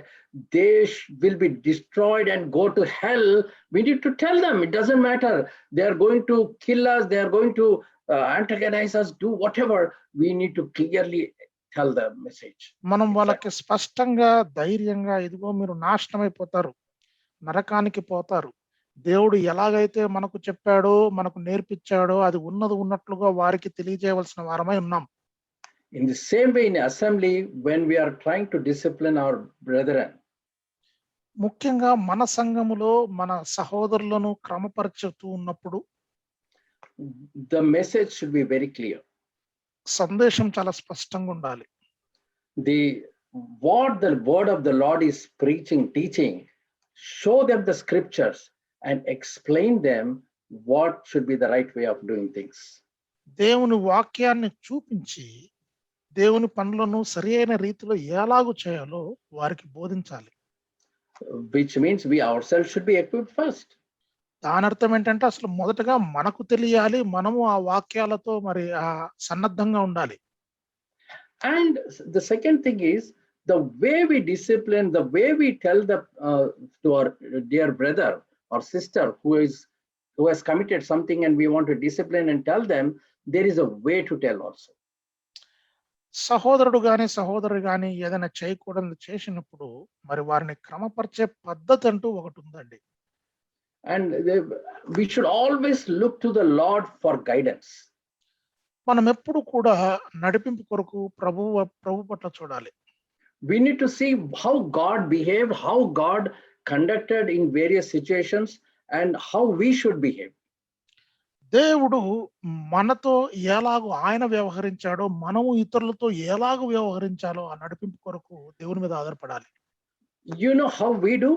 they will be destroyed and go to hell, we need to tell them. It doesn't matter. They are going to kill us. They are going to antagonize us, do whatever. We need to clearly tell the message. మనం వాళ్ళకి స్పష్టంగా ధైర్యంగా, ఇదిగో మీరు నాశనం అయిపోతారు, నరకానికి పోతారు, దేవుడు ఎలాగైతే మనకు చెప్పాడో మనకు నేర్పించాడో అది ఉన్నది ఉన్నట్లుగా వారికి తెలియజేయవలసిన వారమై ఉన్నాం. In the same way in assembly, when we are trying to discipline our brethren, ముఖ్యంగా మన సంఘములో మన సహోదరులను క్రమపరచుతూ ఉన్నప్పుడు the message should be very clear. సందేశం చాలా స్పష్టంగా ఉండాలి. What the word of the Lord is preaching, teaching, show them the scriptures and explain them what should be the right way of doing things. దేవుని వాక్యాన్ని చూపించి దేవుని పనులను సరియైన రీతిలో ఎలాగూ చేయాలో వారికి బోధించాలి. Which means we ourselves should be equipped first. దాని అర్థం ఏంటంటే అసలు మొదటగా మనకు తెలియాలి, మనము ఆ వాక్యాలతో మరి సన్నద్ధంగా ఉండాలి. And the second thing is the way we discipline, the way we tell to our dear brother or sister who has committed something and we want to discipline and tell them, there is a way to tell also. సహోదరుడు గాని సహోదరు గాని ఏదైనా చేయకూడదు చేసినప్పుడు మరి వారిని క్రమపరిచే పద్ధతి అంటూ ఒకటి ఉందండి. And we should always look to the Lord for guidance. మనం ఎప్పుడు కూడా నడిపింపు కొరకు ప్రభు పట్ల చూడాలి. We need to see how God behaved, how God conducted in various situations, and how we should behave. దేవుడు మనతో ఎలాగో ఆయన వ్యవహరించాడో మనము ఇతరులతో ఎలాగో వ్యవహరించాలో ఆ నడిపింపు కొరకు దేవుని మీద ఆధారపడాలి. You know how we do?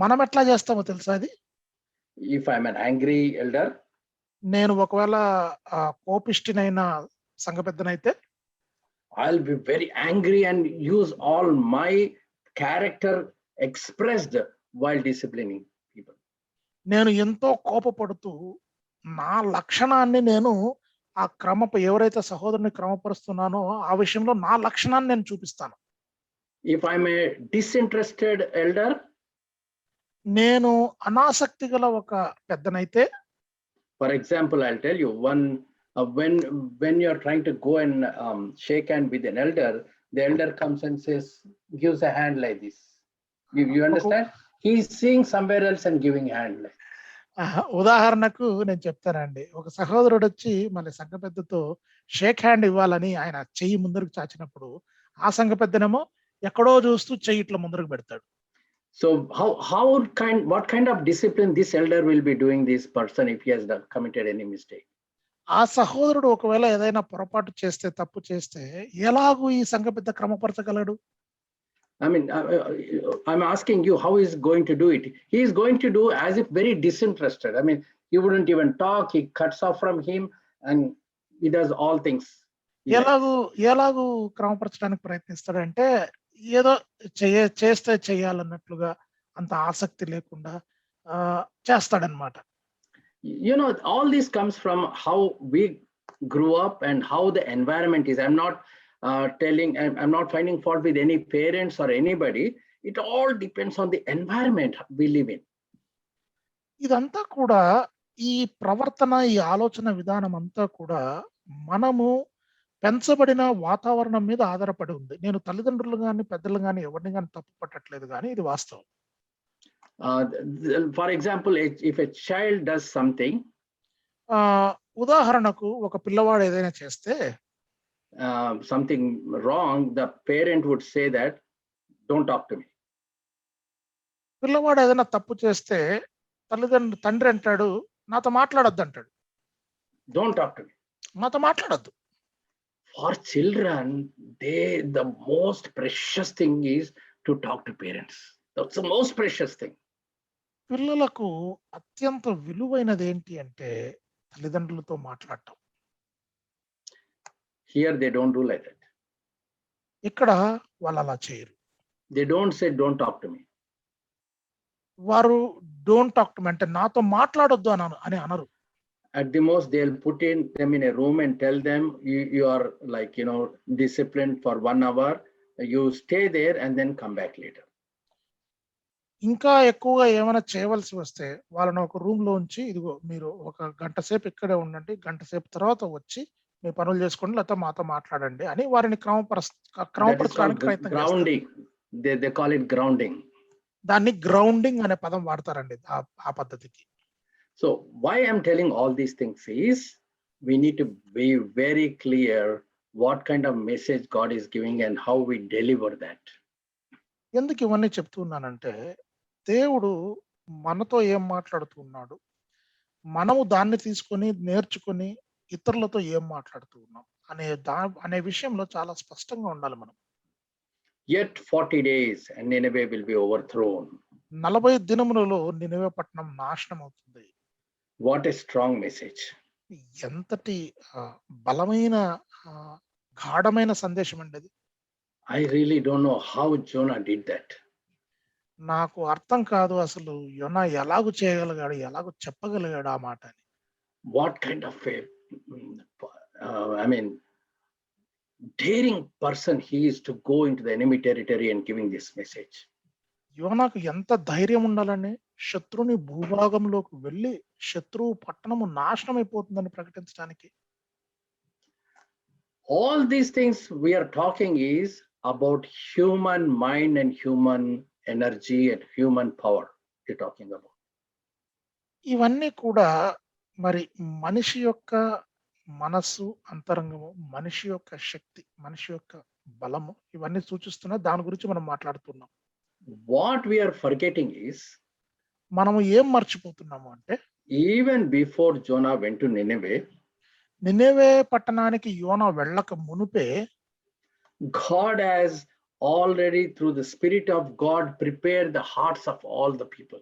మనం ఎట్లా చేస్తామో తెలుసా అది? If I'm an angry elder, నేను ఒకవేళ కోపిష్టినైన సంఘ పెద్దనైతే I'll be very angry and use all my character expressed while disciplining people. నేను ఎంతో కోపపడుతూ నా లక్షణాన్ని నేను ఎవరైతే సహోదరుని క్రమపరుస్తున్నానో ఆ విషయంలో నా లక్షణాన్ని నేను చూపిస్తాను. If I'm a disinterested elder, నేను అనాసక్తి గల ఒక పెద్దనైతే, for example, I'll tell you when you're trying to go and shake hand with an elder, the elder comes and says, gives a hand like this. You understand? He's seeing somewhere else and giving hand like. ఉదాహరణకు నేను చెప్తానండి. ఒక సహోదరుడు వచ్చి మళ్ళీ సంఘ పెద్దతో shake hand ఇవ్వాలని ఆయన చెయ్యి ముందరకు చాచినప్పుడు ఆ సంఘ పెద్దనేమో ఎక్కడో చూస్తూ చెయ్యి ఇట్లా ముందరకు పెడతాడు. So what kind of discipline this elder will be doing this person if he has committed any mistake? ఆ సహోదరుడు ఒకవేళ ఏదైనా పొరపాటు చేస్తే, తప్పు చేస్తే ఎలాగూ ఈ సంఘ పెద్ద క్రమపరచగలడు? I mean, I'm asking you, how is going to do it? He is going to do as if very disinterested. I mean, he wouldn't even talk. He cuts off from him and he does all things. ఎలాగూ క్రమపరచడానికి ప్రయత్నిస్తాడంటే ఏదో చేస్తే చేయాలన్నట్లుగా అంత ఆసక్తి లేకుండా చేస్తాడనమాట. You know, all this comes from how we grew up and how the environment is. I'm not finding fault with any parents or anybody. It all depends on the environment we live in. ఇదంతా కూడా ఈ ప్రవర్తన, ఈ ఆలోచన విధానం అంతా కూడా మనము పెంచబడిన వాతావరణం మీద ఆధారపడి ఉంది. నేను తల్లిదండ్రులు గాని, పెద్దలు గాని, ఎవరిని గాని తప్పు పట్టట్లేదు గాని ఇది వాస్తవం. For example, if a child does something, ఉదాహరణకు ఒక పిల్లవాడు ఏదైనా చేస్తే something wrong, the parent would say that, don't talk to me. పిల్లవాడు ఏదైనా తప్పు చేస్తే తండ్రి అంటాడు, నాతో మాట్లాడొద్దు అంటాడు. Don't talk to me. నాతో మాట్లాడొద్దు. For children, the most precious thing is to talk to parents. That's the most precious thing. పిల్లలకు అత్యంత విలువైనది ఏంటి అంటే తల్లిదండ్రులతో మాట్లాడటం. Here they don't do like that. ఇక్కడ వాళ్ళు అలా చేయరు. They don't say, don't talk to me. వారు డోంట్ టాక్ టు మీ అంటే నాతో మాట్లాడొద్దు అని అనరు. At the most, they'll put them in a room and tell them, you are like, disciplined for 1 hour. You stay there and then come back later. ఇంకా ఎక్కువగా ఏమైనా చేయవలసి వస్తే వాళ్ళని ఒక రూమ్ లో ఉంచి, ఇదిగో మీరు ఒక గంట సేపు ఇక్కడే ఉండండి, గంట సేపు తర్వాత వచ్చి మీ పనులు చేసుకోండి, లేకపోతే మాతో మాట్లాడండి అని వారిని క్రమపరచడానికి ప్రయత్నం చేస్తారు. Grounding. They call it grounding. దాన్ని గ్రౌండింగ్ అనే పదం వాడతారండి ఆ పద్ధతికి. So why I'm telling all these things is we need to be very clear what kind of message God is giving and how we deliver that. ఎందుకు ఇవన్నీ చెప్తున్నానంటే దేవుడు మనతో ఏం మాట్లాడుతున్నాడు, మనము దాన్ని తీసుకొని నేర్చుకొని ఇతరులతో ఏం మాట్లాడుతూ ఉన్నాం అనే విషయంలో చాలా స్పష్టంగా ఉండాలి మనం. Yet 40 days and Nineveh will be overthrown. 40 దినములలో నినివే పట్టణం నాశనం అవుతుంది. What a strong message. ఎంతటి బలమైన గాఢమైన సందేశం అండి అది. I really don't know how Jonah did that. నాకు అర్థం కాదు అసలు యోనా ఎలాగూ చేయగలిగాడు, ఎలాగూ చెప్పగలిగాడు ఆ మాట అని. What kind of a daring person he is to go into the enemy territory and giving this message. యోనాకు ఎంత ధైర్యం ఉండాలని శత్రుని భూభాగంలోకి వెళ్ళి శత్రువు పట్టణము నాశనం అయిపోతుందని ప్రకటించడానికి. All these things we are talking is about human mind and human energy and human power we're talking about. ఇవన్నీ కూడా మరి మనిషి యొక్క మనస్సు అంతరంగము, మనిషి యొక్క శక్తి, మనిషి యొక్క బలము ఇవన్నీ సూచిస్తున్నా దాని గురించి మనం మాట్లాడుతున్నాం. What we are forgetting is మనము ఏం మర్చిపోతున్నాము అంటే even before Jonah went to Nineveh, Nineveh పట్టణానికి యోనా వెళ్ళక మునుపే God has already through the Spirit of God prepared the hearts of all the people.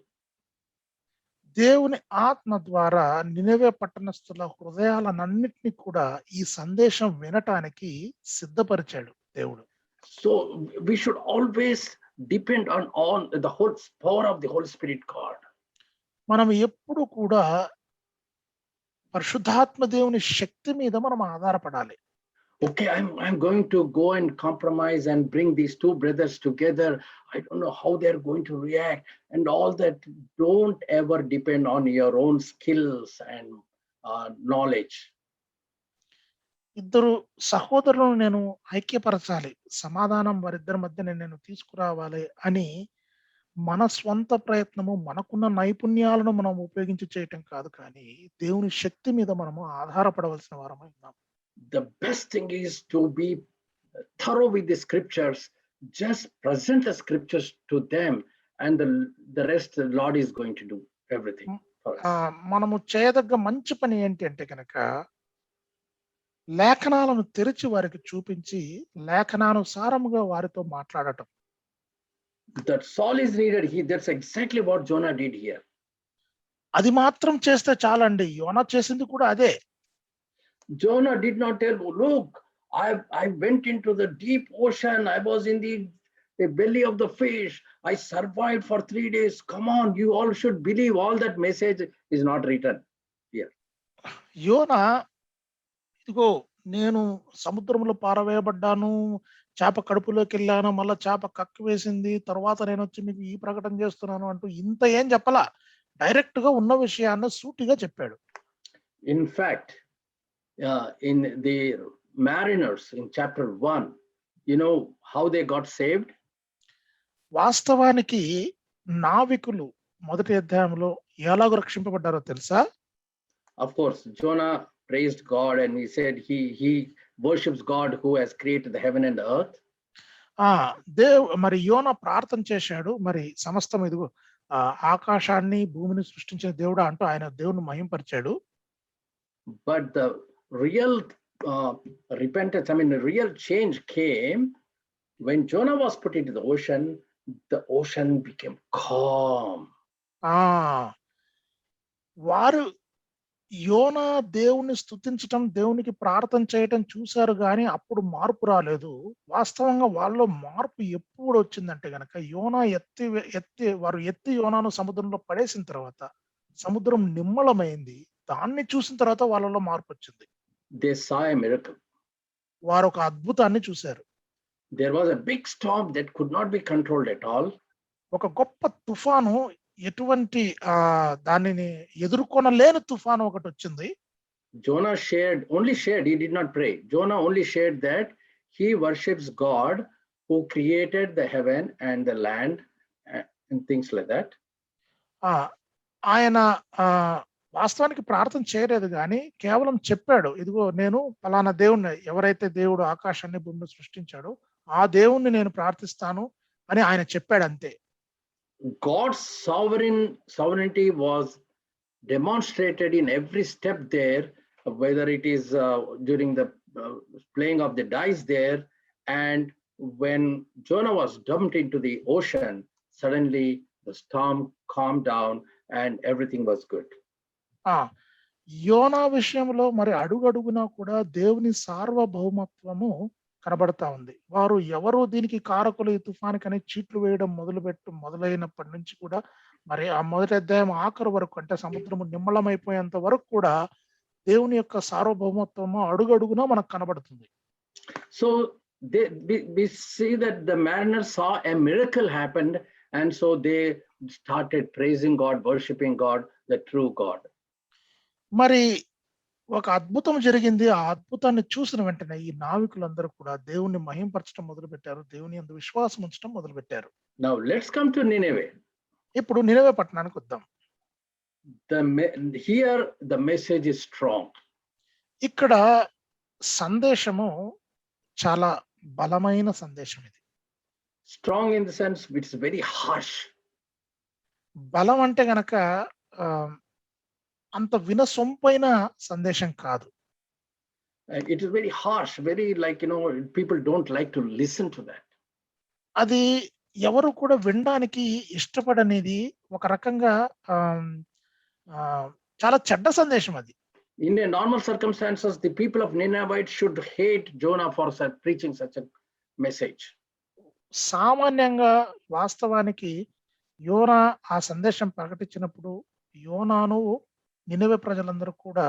దేవుని ఆత్మ ద్వారా నినవే పట్టణస్థుల హృదయాలన్నిటినీ కూడా ఈ సందేశం వినటానికి సిద్ధపరిచాడు దేవుడు. So we should always depend on the whole power of the Holy Spirit God. మనం ఎప్పుడు కూడా పరిశుద్ధాత్మ దేవుని శక్తి మీద మనం ఆధారపడాలి. Okay, I'm going to go and compromise and bring these two brothers together. I don't know how they're going to react and all that. Don't ever depend on your own skills and knowledge. ఇద్దరు సహోదరులను నేను ఐక్యపరచాలి, సమాధానం వారిద్దరి మధ్య నేను తీసుకురావాలి అని మన స్వంత ప్రయత్నము, మనకున్న నైపుణ్యాలను మనం ఉపయోగించి చేయటం కాదు, కానీ దేవుని శక్తి మీద మనము ఆధారపడవలసిన వారమై ఉన్నాం. The best thing is to be thorough with the scriptures. Just present the scriptures to them, and the rest the Lord is going to do everything for us. మనము చేయదగ్గ మంచి పని ఏంటి అంటే కనుక లేఖనాలను తెరిచి వారికి చూపించి లేఖనానుసారముగా వారితో మాట్లాడటం. That's all is needed. That's exactly what Jonah did here. అది మాత్రం చేస్తే చాలండి. యోనా చేసింది కూడా అదే. Jonah did not tell, look, I went into the deep ocean. I was in the belly of the fish. I survived for 3 days. Come on, you all should believe. All that message is not written here. యోనా ఇదిగో నేను సముద్రంలో పారవేయబడ్డాను, చేప కడుపులోకి వెళ్ళాను, మళ్ళా చేప కక్కి వేసింది, తర్వాత నేను వచ్చి మీకు ఈ ప్రకటన చేస్తున్నాను అంటూ ఇంత ఏం చెప్పలా. డైరెక్ట్ గా ఉన్న విషయాన్ని సూటిగా చెప్పాడు. In fact, in the mariners in chapter 1, you know how they got saved? వాస్తవానికి నావికులు మొదటి అధ్యాయంలో ఎలాగో రక్షింపబడ్డారో తెలుసా? Of course, Jonah praised God and he said he worships God who has created the heaven and the earth. మరి యోనా ప్రార్థన చేశాడు, మరి సమస్తం ఇదిగో ఆకాశాన్ని భూమిని సృష్టించిన దేవుడా అంటూ ఆయన దేవుని మహింపరిచాడు. But the real repentance, I mean, the real change came when Jonah was put into the ocean became calm. వారు యోనా దేవుని స్తుతించటం, దేవునికి ప్రార్థన చేయటం చూశారు, కానీ అప్పుడు మార్పు రాలేదు. వాస్తవంగా వాళ్ళలో మార్పు ఎప్పుడు వచ్చిందంటే గనక యోనా వారు ఎత్తి యోనాను సముద్రంలో పడేసిన తర్వాత సముద్రం నిమ్మళమైంది. దాన్ని చూసిన తర్వాత వాళ్ళలో మార్పు వచ్చింది. They saw a miracle. వారు ఒక అద్భుతాన్ని చూశారు. There was a big storm that could not be controlled at all. ఒక గొప్ప తుఫాను, ఎటువంటి దానిని ఎదుర్కొనలేని తుఫాను ఒకటి వచ్చింది. Jonah only shared, he did not pray. Jonah only shared that he worships God who created the heaven and the land and things like that. ఆయన వాస్తవానికి ప్రార్థన చేయలేదు, కానీ కేవలం చెప్పాడు, ఇదిగో నేను ఫలానా దేవుణ్ణి, ఎవరైతే దేవుడు ఆకాశాన్ని భూమిని సృష్టించాడో ఆ దేవుణ్ణి నేను ప్రార్థిస్తాను అని ఆయన చెప్పాడు, అంతే. God's sovereignty was demonstrated in every step there, whether it is during the playing of the dice there, and when Jonah was dumped into the ocean, suddenly the storm calmed down and everything was good. యోనా విషయంలో మరి అడుగడుగునా కూడా దేవుని సార్వభౌమత్వము కనబడతా ఉంది. వారు ఎవరు దీనికి కారకులు, ఈ తుఫానుకని చీట్లు వేయడం మొదలైనప్పటి నుంచి కూడా మరి ఆ మొదటి అధ్యాయం ఆఖరు వరకు, అంటే సముద్రము నిమ్మళమైపోయేంత వరకు కూడా దేవుని యొక్క సార్వభౌమత్వము అడుగడుగునా మనకు కనబడుతుంది. So we see that the mariners saw a miracle happened, and so they started praising God, worshiping God, the true God. మరి ఒక అద్భుతం జరిగింది. ఆ అద్భుతాన్ని చూసిన వెంటనే ఈ నావికులందరూ కూడా దేవుణ్ణి మహింపరచడం మొదలుపెట్టారు, దేవుని యందు విశ్వాసం ఉంచడం మొదలుపెట్టారు. Now let's come to Nineveh. ఇప్పుడు నినవే పట్టణానికి వద్దాం. Here the message is strong. ఇక్కడ సందేశము చాలా బలమైన సందేశం. ఇది Strong in the sense it's very harsh. బలం అంటే గనక అంత వినసొంపైన సందేశం కాదు. It is very harsh, very, like, people don't like to listen to that. అది ఎవరు కూడా వినడానికి ఇష్టపడనిది ఒక రకంగా ఆహ్, ఆహ్, చాలా చెడ్డ సందేశం అది. In a normal circumstances, the people of Nineveh should hate Jonah for preaching such a message. సామాన్యంగా వాస్తవానికి యోనా ఆ సందేశం ప్రకటించినప్పుడు యోనాను నినెవె ప్రజలందరూ కూడా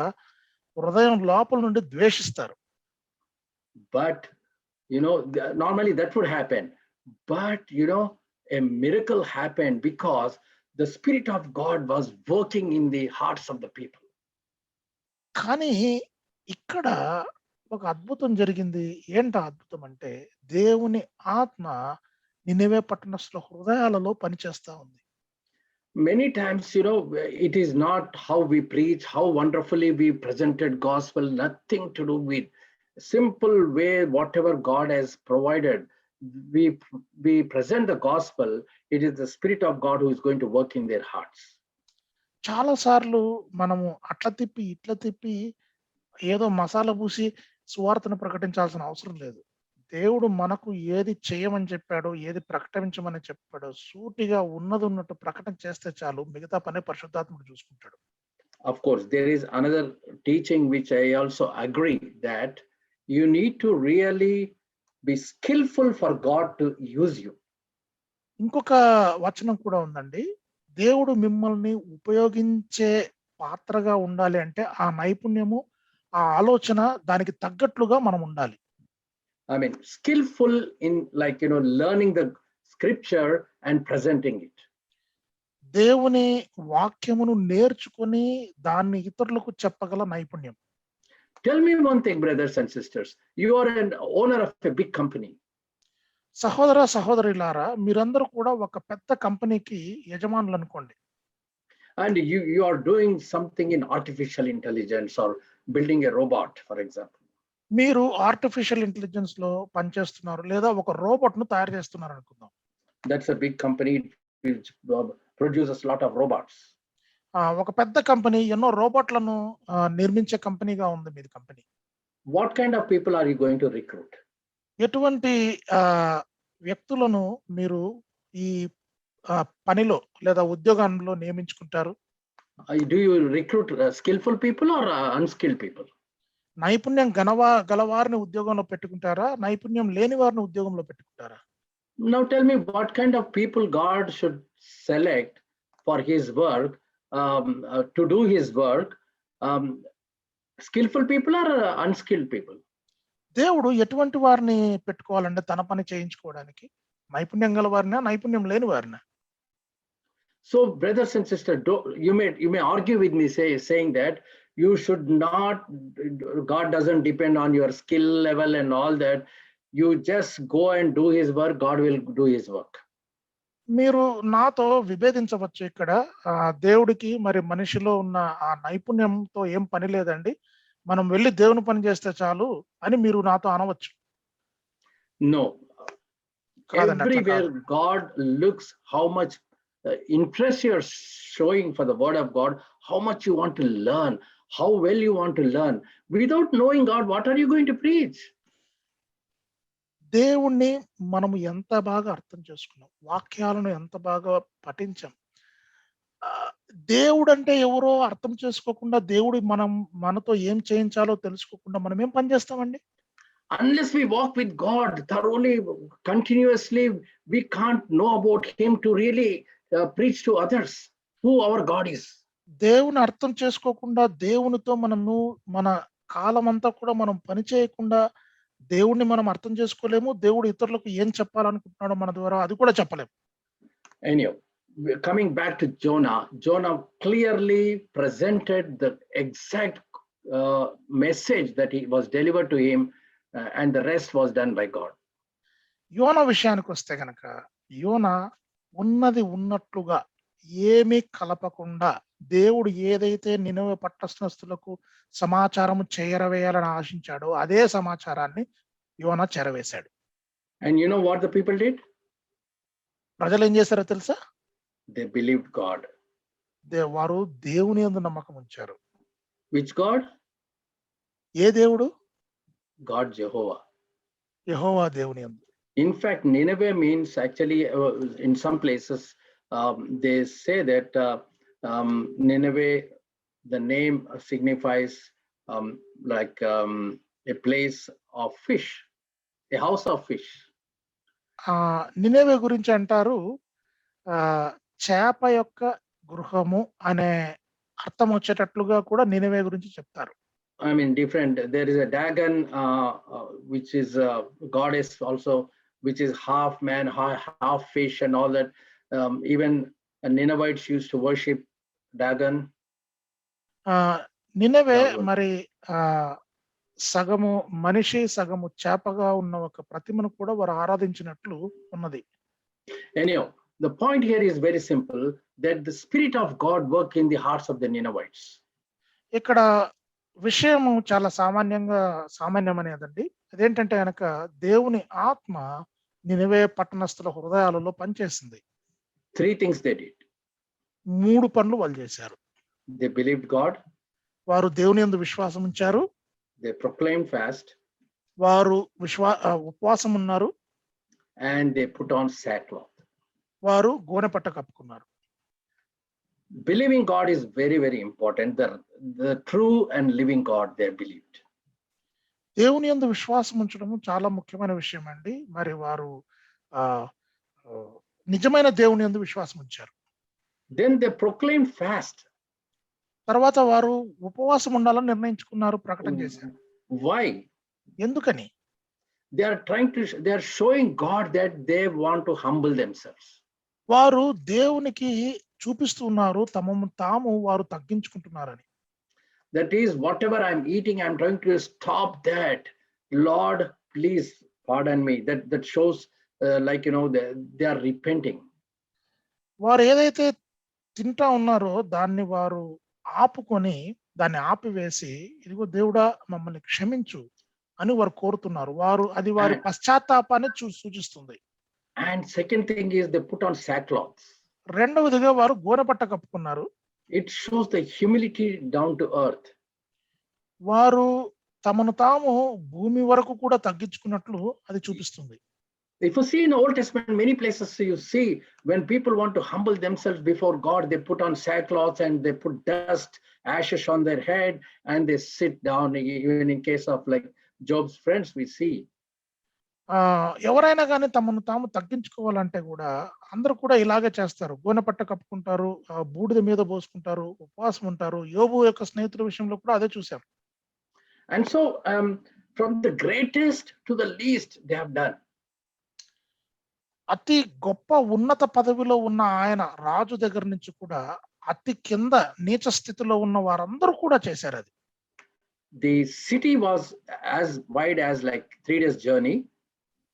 హృదయం లోపల నుండి ద్వేషిస్తారు. But normally that would happen. But a miracle happened because the Spirit of God was working in the hearts of the people. కానీ ఇక్కడ ఒక అద్భుతం జరిగింది. ఏంటా అద్భుతం అంటే దేవుని ఆత్మ నినెవె పట్టణస్థుల హృదయాలలో పనిచేస్తా ఉంది. Many times, it is not how we preach, how wonderfully we presented gospel, nothing to do with simple way, whatever God has provided. We present the gospel. It is the Spirit of God who is going to work in their hearts. చాలా సార్లు మనము అట్ల తిప్పి ఇట్ల తిప్పి ఏదో మసాలా పూసి సువార్తను ప్రకటించాల్సిన అవసరం లేదు. దేవుడు మనకు ఏది చేయమని చెప్పాడో, ఏది ప్రకటించమని చెప్పాడో సూటిగా ఉన్నది ఉన్నట్టు ప్రకటన చేస్తే చాలు, మిగతా పని పరిశుద్ధాత్ముడు చూసుకుంటాడు. Of course, there is another teaching which I also agree that you need to really be skillful for God to use you. ఇంకొక వచనం కూడా ఉందండి. దేవుడు మిమ్మల్ని ఉపయోగించే పాత్రగా ఉండాలి అంటే ఆ నైపుణ్యము, ఆ ఆలోచన దానికి తగ్గట్లుగా మనం ఉండాలి. I mean, skillful in learning the scripture and presenting it. దేవుని వాక్యమును నేర్చుకొని దాన్ని ఇతరులకు చెప్పగల నైపుణ్యం. Tell me one thing, brothers and sisters. You are an owner of a big company. సహోదర సహోదరులారా, మీరందరూ కూడా ఒక పెద్ద కంపెనీకి యజమానులు అనుకోండి. And you are doing something in artificial intelligence or building a robot, for example. మీరు ఆర్టిఫిషియల్ ఇంటెలిజెన్స్ లో పనిచేస్తున్నారు లేదా ఒక రోబోట్ ను తయారు చేస్తున్నారు అనుకుందాం. That's a big company which produces a lot of robots. ఒక పెద్ద కంపెనీ ఎన్నో రోబోట్లను నిర్మించే కంపెనీగా ఉంది మీది company. What kind of people are you going to recruit? ఎటువంటి వ్యక్తులను మీరు ఈ పనిలో లేదా ఉద్యోగంలో నియమించుకుంటారు? Do you recruit skillful people or unskilled people? నైపుణ్యం గలవారిని ఉద్యోగంలో పెట్టుకుంటారా, నైపుణ్యం లేని వారిని ఉద్యోగంలో పెట్టుకుంటారా? Now tell me what kind of people God should select for his work, to do his work. Skillful people or unskilled people? దేవుడు ఎటువంటి వారిని పెట్టుకోవాలంటే తన పని చేయించుకోవడానికి? నైపుణ్యం గల వారినా, నైపుణ్యం లేని వారినా? So brothers and sisters, you may argue with me saying that you should not, God doesn't depend on your skill level and all that. You just go and do his work, God will do his work. మీరు నాతో విభేదించవచ్చు ఇక్కడ. దేవుడికి మరి మనిషిలో ఉన్న ఆ నైపుణ్యంతో ఏం పని లేదండి, మనం వెళ్ళి దేవుని పని చేస్తే చాలు అని మీరు నాతో అనవచ్చు. No. Everywhere God looks how much interest you're showing for the word of God, how much you want to learn, how well you want to learn. Without knowing God, what are you going to preach? దేవుణ్ణి మనము ఎంత బాగా అర్థం చేసుకున్నాం, వాక్యాలను ఎంత బాగా పఠించాం. దేవుడు అంటే ఎవరో అర్థం చేసుకోకుండా, దేవుడు మనతో ఏం చేయించాలో తెలుసుకోకుండా మనం ఏం పని చేస్తామండి? Unless we walk with God thoroughly, continuously, we can't know about him to really preach to others who our God is. దేవుని అర్థం చేసుకోకుండా, దేవునితో మనము మన కాలమంతా కూడా మనం పని చేయకుండా దేవుణ్ణి మనం అర్థం చేసుకోలేము. దేవుడు ఇతరులకు ఏం చెప్పాలనుకుంటున్నాడో మన ద్వారా అది కూడా చెప్పలేము. Anyhow, coming back to Jonah clearly presented the exact message that he was delivered to him, and the rest was done by God. యోనా విషయానికి వస్తే గనక, యోనా ఉన్నది ఉన్నట్లుగా ఏమీ కలపకుండా దేవుడు ఏదైతే నినెవె పట్టణస్థులకు సమాచారము చేరవేయాలని ఆశించాడో అదే సమాచారాన్ని యోనా చేరవేశాడు. And you know what the people did? ప్రజలు ఏం చేశారో తెలుసా? They believed God. వారు దేవుని యందు నమ్మకం ఉంచారు. Which God? ఏ దేవుడు? God Jehovah. యెహోవా దేవుని యందు. In fact, Nineveh means actually, in some places, they say that Nineveh, the name signifies like a place of fish, a house of fish. నినేవే గురించి అంటారు చేప యొక్క గృహము అనే అర్థం వచ్చేటట్లుగా కూడా నినేవే గురించి చెప్తారు. I mean, different. There is a Dagon, which is a goddess also, which is half man, half fish, and all that. Even Ninevites used to worship Dagon. నినేవే మరి సగము మనిషి సగము చేపగా ఉన్న ఒక ప్రతిమను కూడా వారు ఆరాధించినట్లు ఉన్నది. Anyhow, the point here is very simple, that the Spirit of God worked in the hearts of the Ninevites. ఇక్కడ విషయము చాలా సామాన్యమనేదండి. అదేంటంటే కనుక దేవుని ఆత్మ నినివే పట్టణస్థుల హృదయాలలో పనిచేసింది. 3 things they did. 3 పనులు వాళ్ళు చేశారు. They believed God. వారు దేవుని యందు విశ్వాసం ఉంచారు. They proclaimed fast. వారు ఉపవాసం ఉన్నారు. And they put on sackcloth. వారు గోనెపట్ట కప్పుకున్నారు. Believing God is very, very important. The true and living God they believed. దేవుని యందు విశ్వాసం ఉంచడం చాలా ముఖ్యమైన విషయం అండి. మరి వారు నిజమైన దేవుని యందు విశ్వాసం ఉంచారు. Then they proclaimed fast. తర్వాత వారు ఉపవాసం ఉండాలని నిర్ణయించుకున్నారు, ప్రకటన చేశారు. Why? ఎందుకని? They are showing God that they want to humble themselves. వారు దేవునికి చూపిస్తూ ఉన్నారు తాము వారు తగ్గించుకుంటున్నారని. That is, whatever I'm eating, I'm trying to stop that. Lord, please pardon me. That shows like, they are repenting. వారు ఏదైతే తింటా ఉన్నారో దాన్ని వారు ఆపుకొని దాన్ని ఆపివేసి, ఇదిగో దేవుడా మమ్మల్ని క్షమించు అని వారు కోరుతున్నారు. అది వారి పశ్చాత్తాపాన్ని సూచిస్తుంది. And second thing is they put on sackcloth. రెండవదిగా వారు గోనెపట్ట కప్పుకున్నారు. It shows the humility down to earth. వారు తమను తాము భూమి వరకు కూడా తగ్గించుకున్నట్లు అది చూపిస్తుంది. If you see in the Old Testament, many places you see when people want to humble themselves before God, they put on sackcloth and they put dust, ashes on their head, and they sit down. Even in case of like Job's friends, we see. ఎవరైనా కానీ తమను తాము తగ్గించుకోవాలంటే కూడా అందరూ కూడా ఇలాగే చేస్తారు. గోనెపట్ట కప్పుకుంటారు, బూడిద మీద పోసుకుంటారు, ఉపవాసం ఉంటారు. యోబు యొక్క స్నేహితుల విషయంలో కూడా అదే చూశారు. And so from the greatest to the least they have done. అతి గొప్ప ఉన్నత పదవిలో ఉన్న ఆయన రాజు దగ్గర నుంచి కూడా అతి కింద నీచ స్థితిలో ఉన్న వారందరూ కూడా చేశారు అది. The city was as wide as like 3 days journey.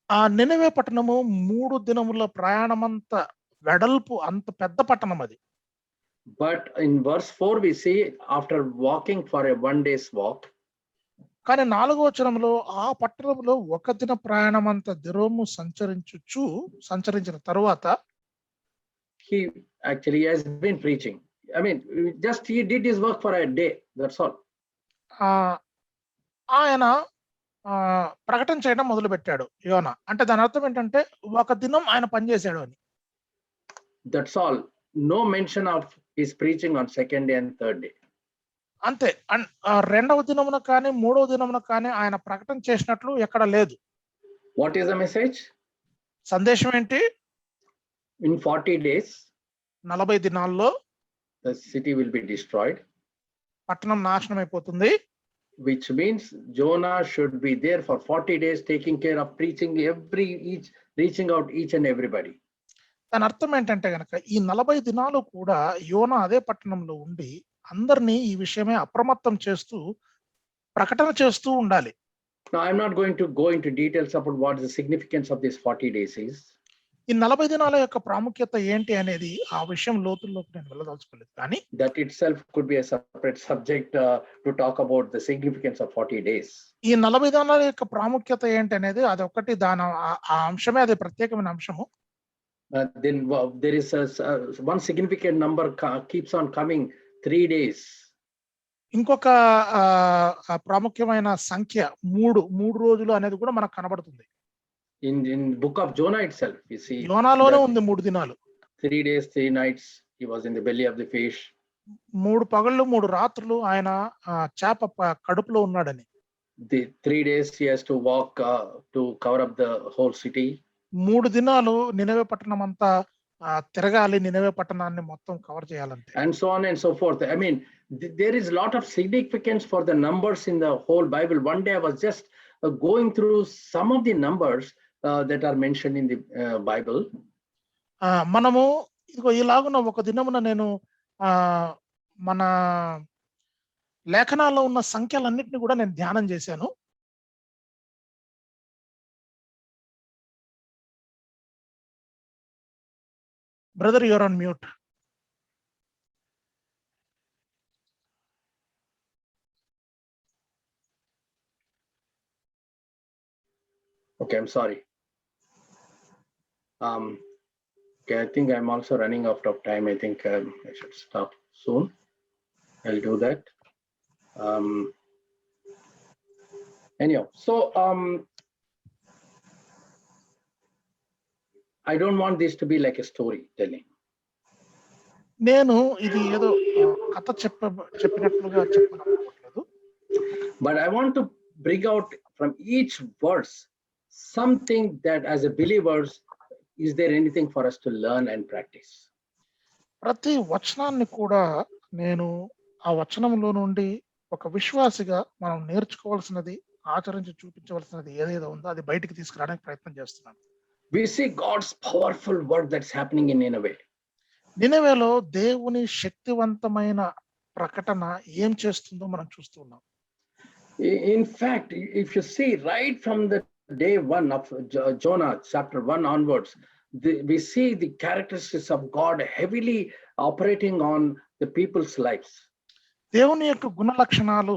ఆ నినెవే పట్టణము 3 దినముల ప్రయాణమంత వెడల్పు, అంత పెద్ద పట్టణం అది. But in verse 4 we see after walking for a 1 day's walk. కానీ 4వ వచనంలో ఆ పట్టణంలో 1 దిన ప్రయాణమంత దూరము సంచరించిన తరువాత he actually has been preaching. I mean, just he did his work for a day. That's all. ఆయన ప్రకటన చేయడం మొదలు పెట్టాడు యోనా. అంటే దాని అర్థం ఏంటంటే 1 దినం ఆయన పనిచేశాడు అని. That's all. No mention of his preaching on 2nd day and 3rd day. అంతే. 2వ దినమున కానీ 3వ దినమున కానీ ఆయన ప్రకటన చేసినట్లు ఎక్కడ లేదు. What is the message? సందేశం ఏంటి? In 40 days 40 దినాల్లో the city will be destroyed. పట్టణం నాశనం అయిపోతుంది. Which means Jonah should be there for 40 days taking care of preaching reaching out each and everybody. దాని అర్థం ఏంటంటే గనక ఈ 40 దినాలు కూడా యోనా అదే పట్టణంలో ఉండి అందరినీ ఈ విషయమే అప్రమత్తం చేస్తూ ప్రకటన చేస్తూ ఉండాలి. Now I'm not going to go into details about what the significance of these 40 days is. ఈ 40 దినాల యొక్క ప్రాముఖ్యత ఏంటి అనేది ఆ విషయం లోతుల్లోకి నేను వెళ్ళదలుచుకోలేదు. కానీ that itself could be a separate subject to talk about the significance of 40 days. ఈ 40 దినాల యొక్క ప్రాముఖ్యత ఏంటి అనేది అది ఒకటి, దాని ఆ అంశమే అది ప్రత్యేకమైన అంశము. Then there is one significant number keeps on coming, 3 days. ఇంకొక ప్రాముఖ్యమైన సంఖ్య 3 రోజులు అనేది కూడా మనకు కనబడుతుంది. In book of Jonah itself, we see యోనాలోనే that ఉంది 3 దినాలు. 3 days, 3 nights, he was in the belly of the fish. 3 పగళ్ళు 3 రాత్రులు ఆయన చేప కడుపులో ఉన్నాడని. The 3 days he has to walk to cover up the whole city. 3 దినాలు నినవే పట్టణం అంతా తిరగాలి, నినవే పట్టణాన్ని మొత్తం కవర్ చేయాలంటే. And so on and so forth. I mean, there is a lot of significance for the numbers in the whole Bible. One day I was just going through some of the numbers that are mentioned in the Bible. మనము ఇదిగో ఇలాగున ఒక దినమున నేను మన లేఖనాల్లో ఉన్న సంఖ్యలన్నిటిని కూడా నేను ధ్యానం చేశాను. Brother, you're on mute. Okay, I'm sorry. Okay, I think I'm also running out of time. I think I should stop soon. I'll do that. Anyhow, so I don't want this to be like a storytelling. నేను ఇది ఏదో కథ చెప్పినట్లుగా చెప్పననుకోవట్లేదు. But I want to bring out from each verse something that as a believers, is there anything for us to learn and practice? ప్రతి వచనాన్ని కూడా నేను ఆ వచనంలో నుండి ఒక విశ్వాసిగా మనం నేర్చుకోవాల్సినది, ఆచరించి చూపించవలసినది ఏదేదో ఉందో అది బయటికి తీసుకురావడానికి ప్రయత్నం చేస్తున్నాను. We see God's powerful work that's happening in Nineveh. నినవేలో దేవుని శక్తివంతమైన ప్రకటన ఏం చేస్తుందో మనం చూస్తున్నాం. In fact, if you see right from the day 1 of Jonah chapter 1 onwards, we see the characteristics of God heavily operating on the people's lives. దేవుని యొక్క గుణ లక్షణాలు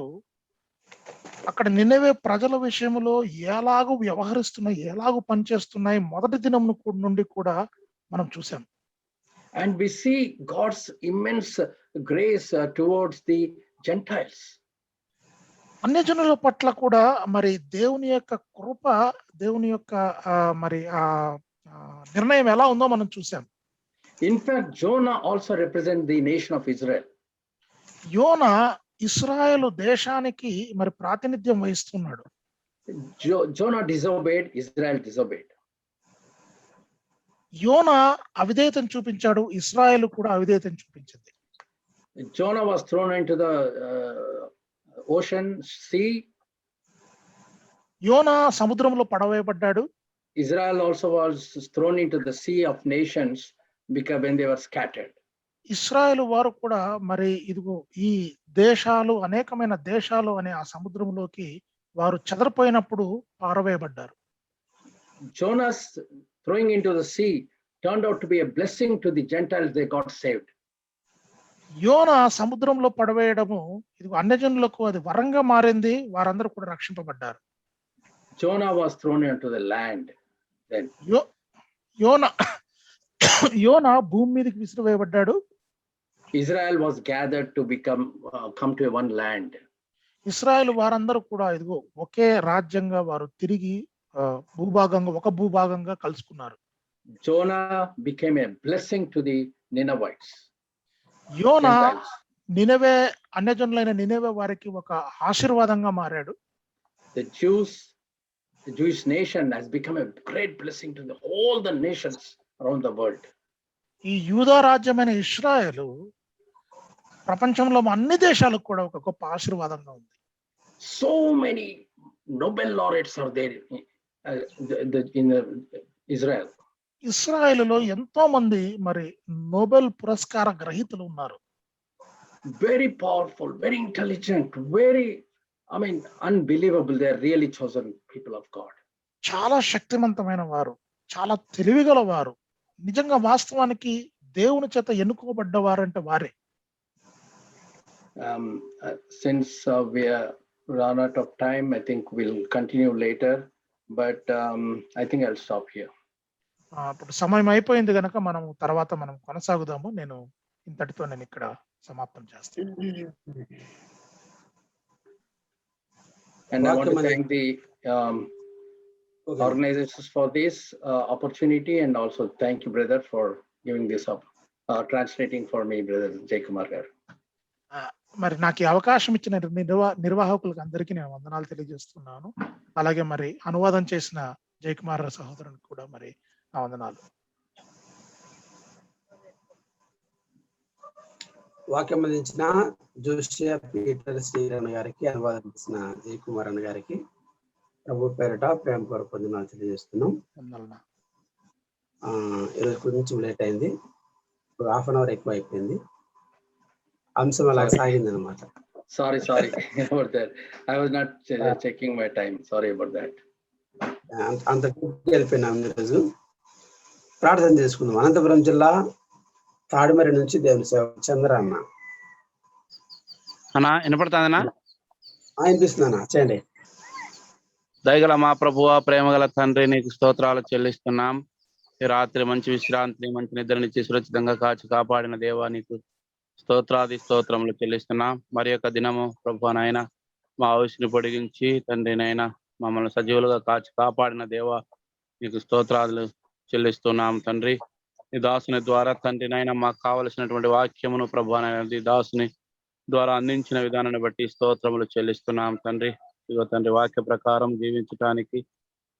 అక్కడ నినవే ప్రజల విషయంలో ఎలాగూ వ్యవహరిస్తున్నాయి, ఎలాగూ పనిచేస్తున్నాయి మొదటి దినం నుండి కూడా మనం చూసాం. And we see God's immense grace towards the Gentiles. అన్యజనుల పట్ల కూడా మరి దేవుని యొక్క కృప, దేవుని యొక్క మరి నిర్ణయం ఎలా ఉందో మనం చూసాం. In fact, Jonah also represents the nation of Israel. యోనా ఇశ్రాయేలు దేశానికి మరి ప్రాతినిధ్యం వహిస్తున్నాడు. Jonah disobeyed, Israel disobeyed. యోనా అవిధేయతను చూపించాడు, ఇశ్రాయేలు కూడా అవిధేయతను చూపించింది. Jonah was thrown into the ocean, sea. యోనా సముద్రంలో పడవేయబడ్డాడు. Israel also was thrown into the sea of nations because when they were scattered. ఇశ్రాయేలు వారు కూడా మరి ఇదిగో ఈ దేశాలు, అనేకమైన దేశాలు అనే ఆ సముద్రంలోకి వారు చెదరిపోయినప్పుడు పారవేయబడ్డారు. Jonah's throwing into the sea turned out to be a blessing to the Gentiles. They got saved. యోనా సముద్రంలో పడవేయడము ఇదిగో అన్యజనులకు అది వరంగా మారింది, వారందరూ కూడా రక్షింపబడ్డారు. Jonah was thrown into the land. Then యోనా భూమి మీదకి విసిరివేయబడ్డాడు. Israel was gathered to come to one land. ఇశ్రాయేలు వారందరూ కూడా ఇదిగో ఒకే రాజ్యంగా వారు తిరిగి ఒక భూభాగంగా కలుసుకున్నారు. Jonah became a blessing to the Ninevites. యోనా నినవే, అన్యజనులైన నినవే వారికి ఒక ఆశీర్వాదంగా మారాడు. The Jewish nation has become a great blessing to all the nations around the world. ఈ యూదా రాజ్యమైన ఇశ్రాయేలు ప్రపంచంలో అన్ని దేశాలకు కూడా ఒక గొప్ప ఆశీర్వాదంగా ఉంది. So many Nobel laureates are there in Israel. ఇశ్రాయేలులో ఎంతో మంది మరి నోబెల్ పురస్కార గ్రహీతలు ఉన్నారు. Very powerful, very intelligent, unbelievable. They are really chosen people of God. చాలా శక్తివంతమైన వారు, చాలా తెలివిగల వారు, నిజంగా వాస్తవానికి దేవుని చేత ఎన్నుకోబడ్డవారంటే వారే. Since we are run out of time, I think we'll continue later, but I think I'll stop here. ఇప్పుడు సమయం అయిపోయింది కనుక మనం కొనసాగుదాము. నేను ఇంతటితో ఇక్కడ సమాప్తం చేస్తాను. And I want to thank the okay organizations for this opportunity, and also thank you, brother, for giving this up, translating for me, brother Jay Kumar garu. మరి నాకు ఈ అవకాశం ఇచ్చిన నిర్వాహకులకు అందరికీ నేను వందనాలు తెలియజేస్తున్నాను. అలాగే మరి అనువాదం చేసిన జయకుమార్ సహోదరునికి కూడా మరి నా వందనాలు. వాక్యం అందించిన జోషియా పీటర్ శ్రీరణ గారికి, అనువాదం చేసిన జయకుమార్ అన్న గారికి ప్రభు పేరట ప్రేమపూర్వక వందనాలు తెలియజేస్తున్నాం. ఈరోజు కొంచెం లేట్ అయింది, హాఫ్ అన్ అవర్ ఎక్కువ అయిపోయింది. అంశం అలా సాగింది అనమాట. Sorry about that. I was not checking my time. Sorry about that. అంత వెళ్ళిపోయినాం. ఈరోజు ప్రార్థన చేసుకుందాం. అనంతపురం జిల్లా తాడిమరి నుంచి దేవుని సేవ చంద్ర అన్న. అన్నా వినపడుతుందన్నా? వినిపిస్తుందన్నా, చేయండి. దయగల మా ప్రభువ, ప్రేమగల తండ్రి, నీకు స్తోత్రాలు చెల్లిస్తున్నాం. ఈ రాత్రి మంచి విశ్రాంతిని, మంచి నిద్రనిచ్చి సురక్షితంగా కాచి కాపాడిన దేవా, నీకు స్తోత్రాది స్తోత్రములు చెల్లిస్తున్నాం. మరి యొక్క దినము ప్రభు నాయన మా ఆయుష్ని పొడిగించి తండ్రి నాయన మమ్మల్ని సజీవులుగా కాచి కాపాడిన దేవా, నీకు స్తోత్రాలు చెల్లిస్తున్నాం తండ్రి. ఈ దాసుని ద్వారా తండ్రి నాయన మాకు కావలసినటువంటి వాక్యమును ప్రభు నాయన దాసుని ద్వారా అందించిన విధానాన్ని బట్టి స్తోత్రములు చెల్లిస్తున్నాం తండ్రి. ఇదిగో తండ్రి, వాక్య ప్రకారం జీవించటానికి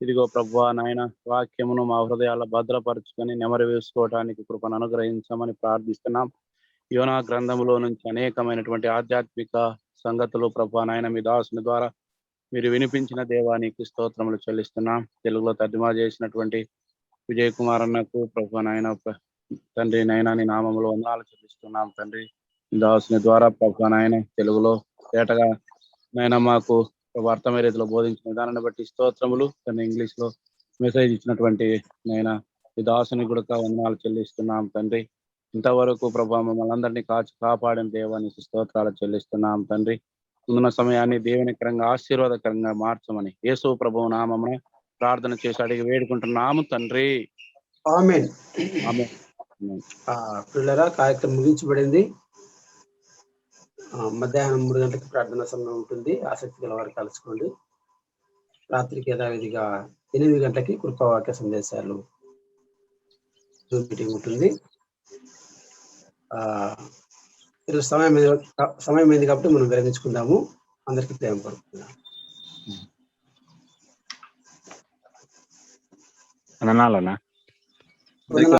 ఇదిగో ప్రభు నాయన వాక్యమును మా హృదయాల్లో భద్రపరుచుకొని నెమరు వేసుకోవటానికి కృపను అనుగ్రహించమని ప్రార్థిస్తున్నాం. యోనా గ్రంథములో నుంచి అనేకమైనటువంటి ఆధ్యాత్మిక సంగతులు ప్రభు నాయన మీ దాసుని ద్వారా మీరు వినిపించిన దేవానికి స్తోత్రములు చెల్లిస్తున్నాం. తెలుగులో తర్జుమా చేసినటువంటి విజయ్ కుమార్ అన్నకు ప్రభు నాయన తండ్రి నైనా నీ నామములో వందనాలు చెల్లిస్తున్నాం తండ్రి. దాసుని ద్వారా ప్రభు నాయన తెలుగులో తేటగా నైనా మాకు అర్థమయ్యే రీతిలో బోధించిన విధానాన్ని బట్టి స్తోత్రములు. తండ్రి ఇంగ్లీష్ లో మెసేజ్ ఇచ్చినటువంటి నైనా ఈ దాసుని కూడా వందనాలు చెల్లిస్తున్నాం తండ్రి. ఇంతవరకు ప్రభు మమ్మల్ని అందరినీ కాచి కాపాడిన దేవానికి స్తోత్రాలు చెల్లిస్తున్నాం తండ్రి. ముందున్న సమయాన్ని దేవునికరంగా ఆశీర్వాదకరంగా మార్చమని యేసు ప్రభువు నామమున ప్రార్థన చేసి అడిగి వేడుకుంటున్నాము తండ్రి. ఆమేన్. పిల్లరా, కార్యక్రమం ముగించబడింది. మధ్యాహ్నం 3 గంటలకు ప్రార్థనా సమయం ఉంటుంది. ఆసక్తి గల వారు కలుసుకోండి. రాత్రికి యథావిధిగా 8 గంటలకి కృపావాక్య సందేశాలు జూమ్ మీటింగ్ ఉంటుంది. ఈరోజు సమయం అయింది కాబట్టి మనం విరమించుకుందాము. అందరికీ ప్రేమ పడుతున్నాం.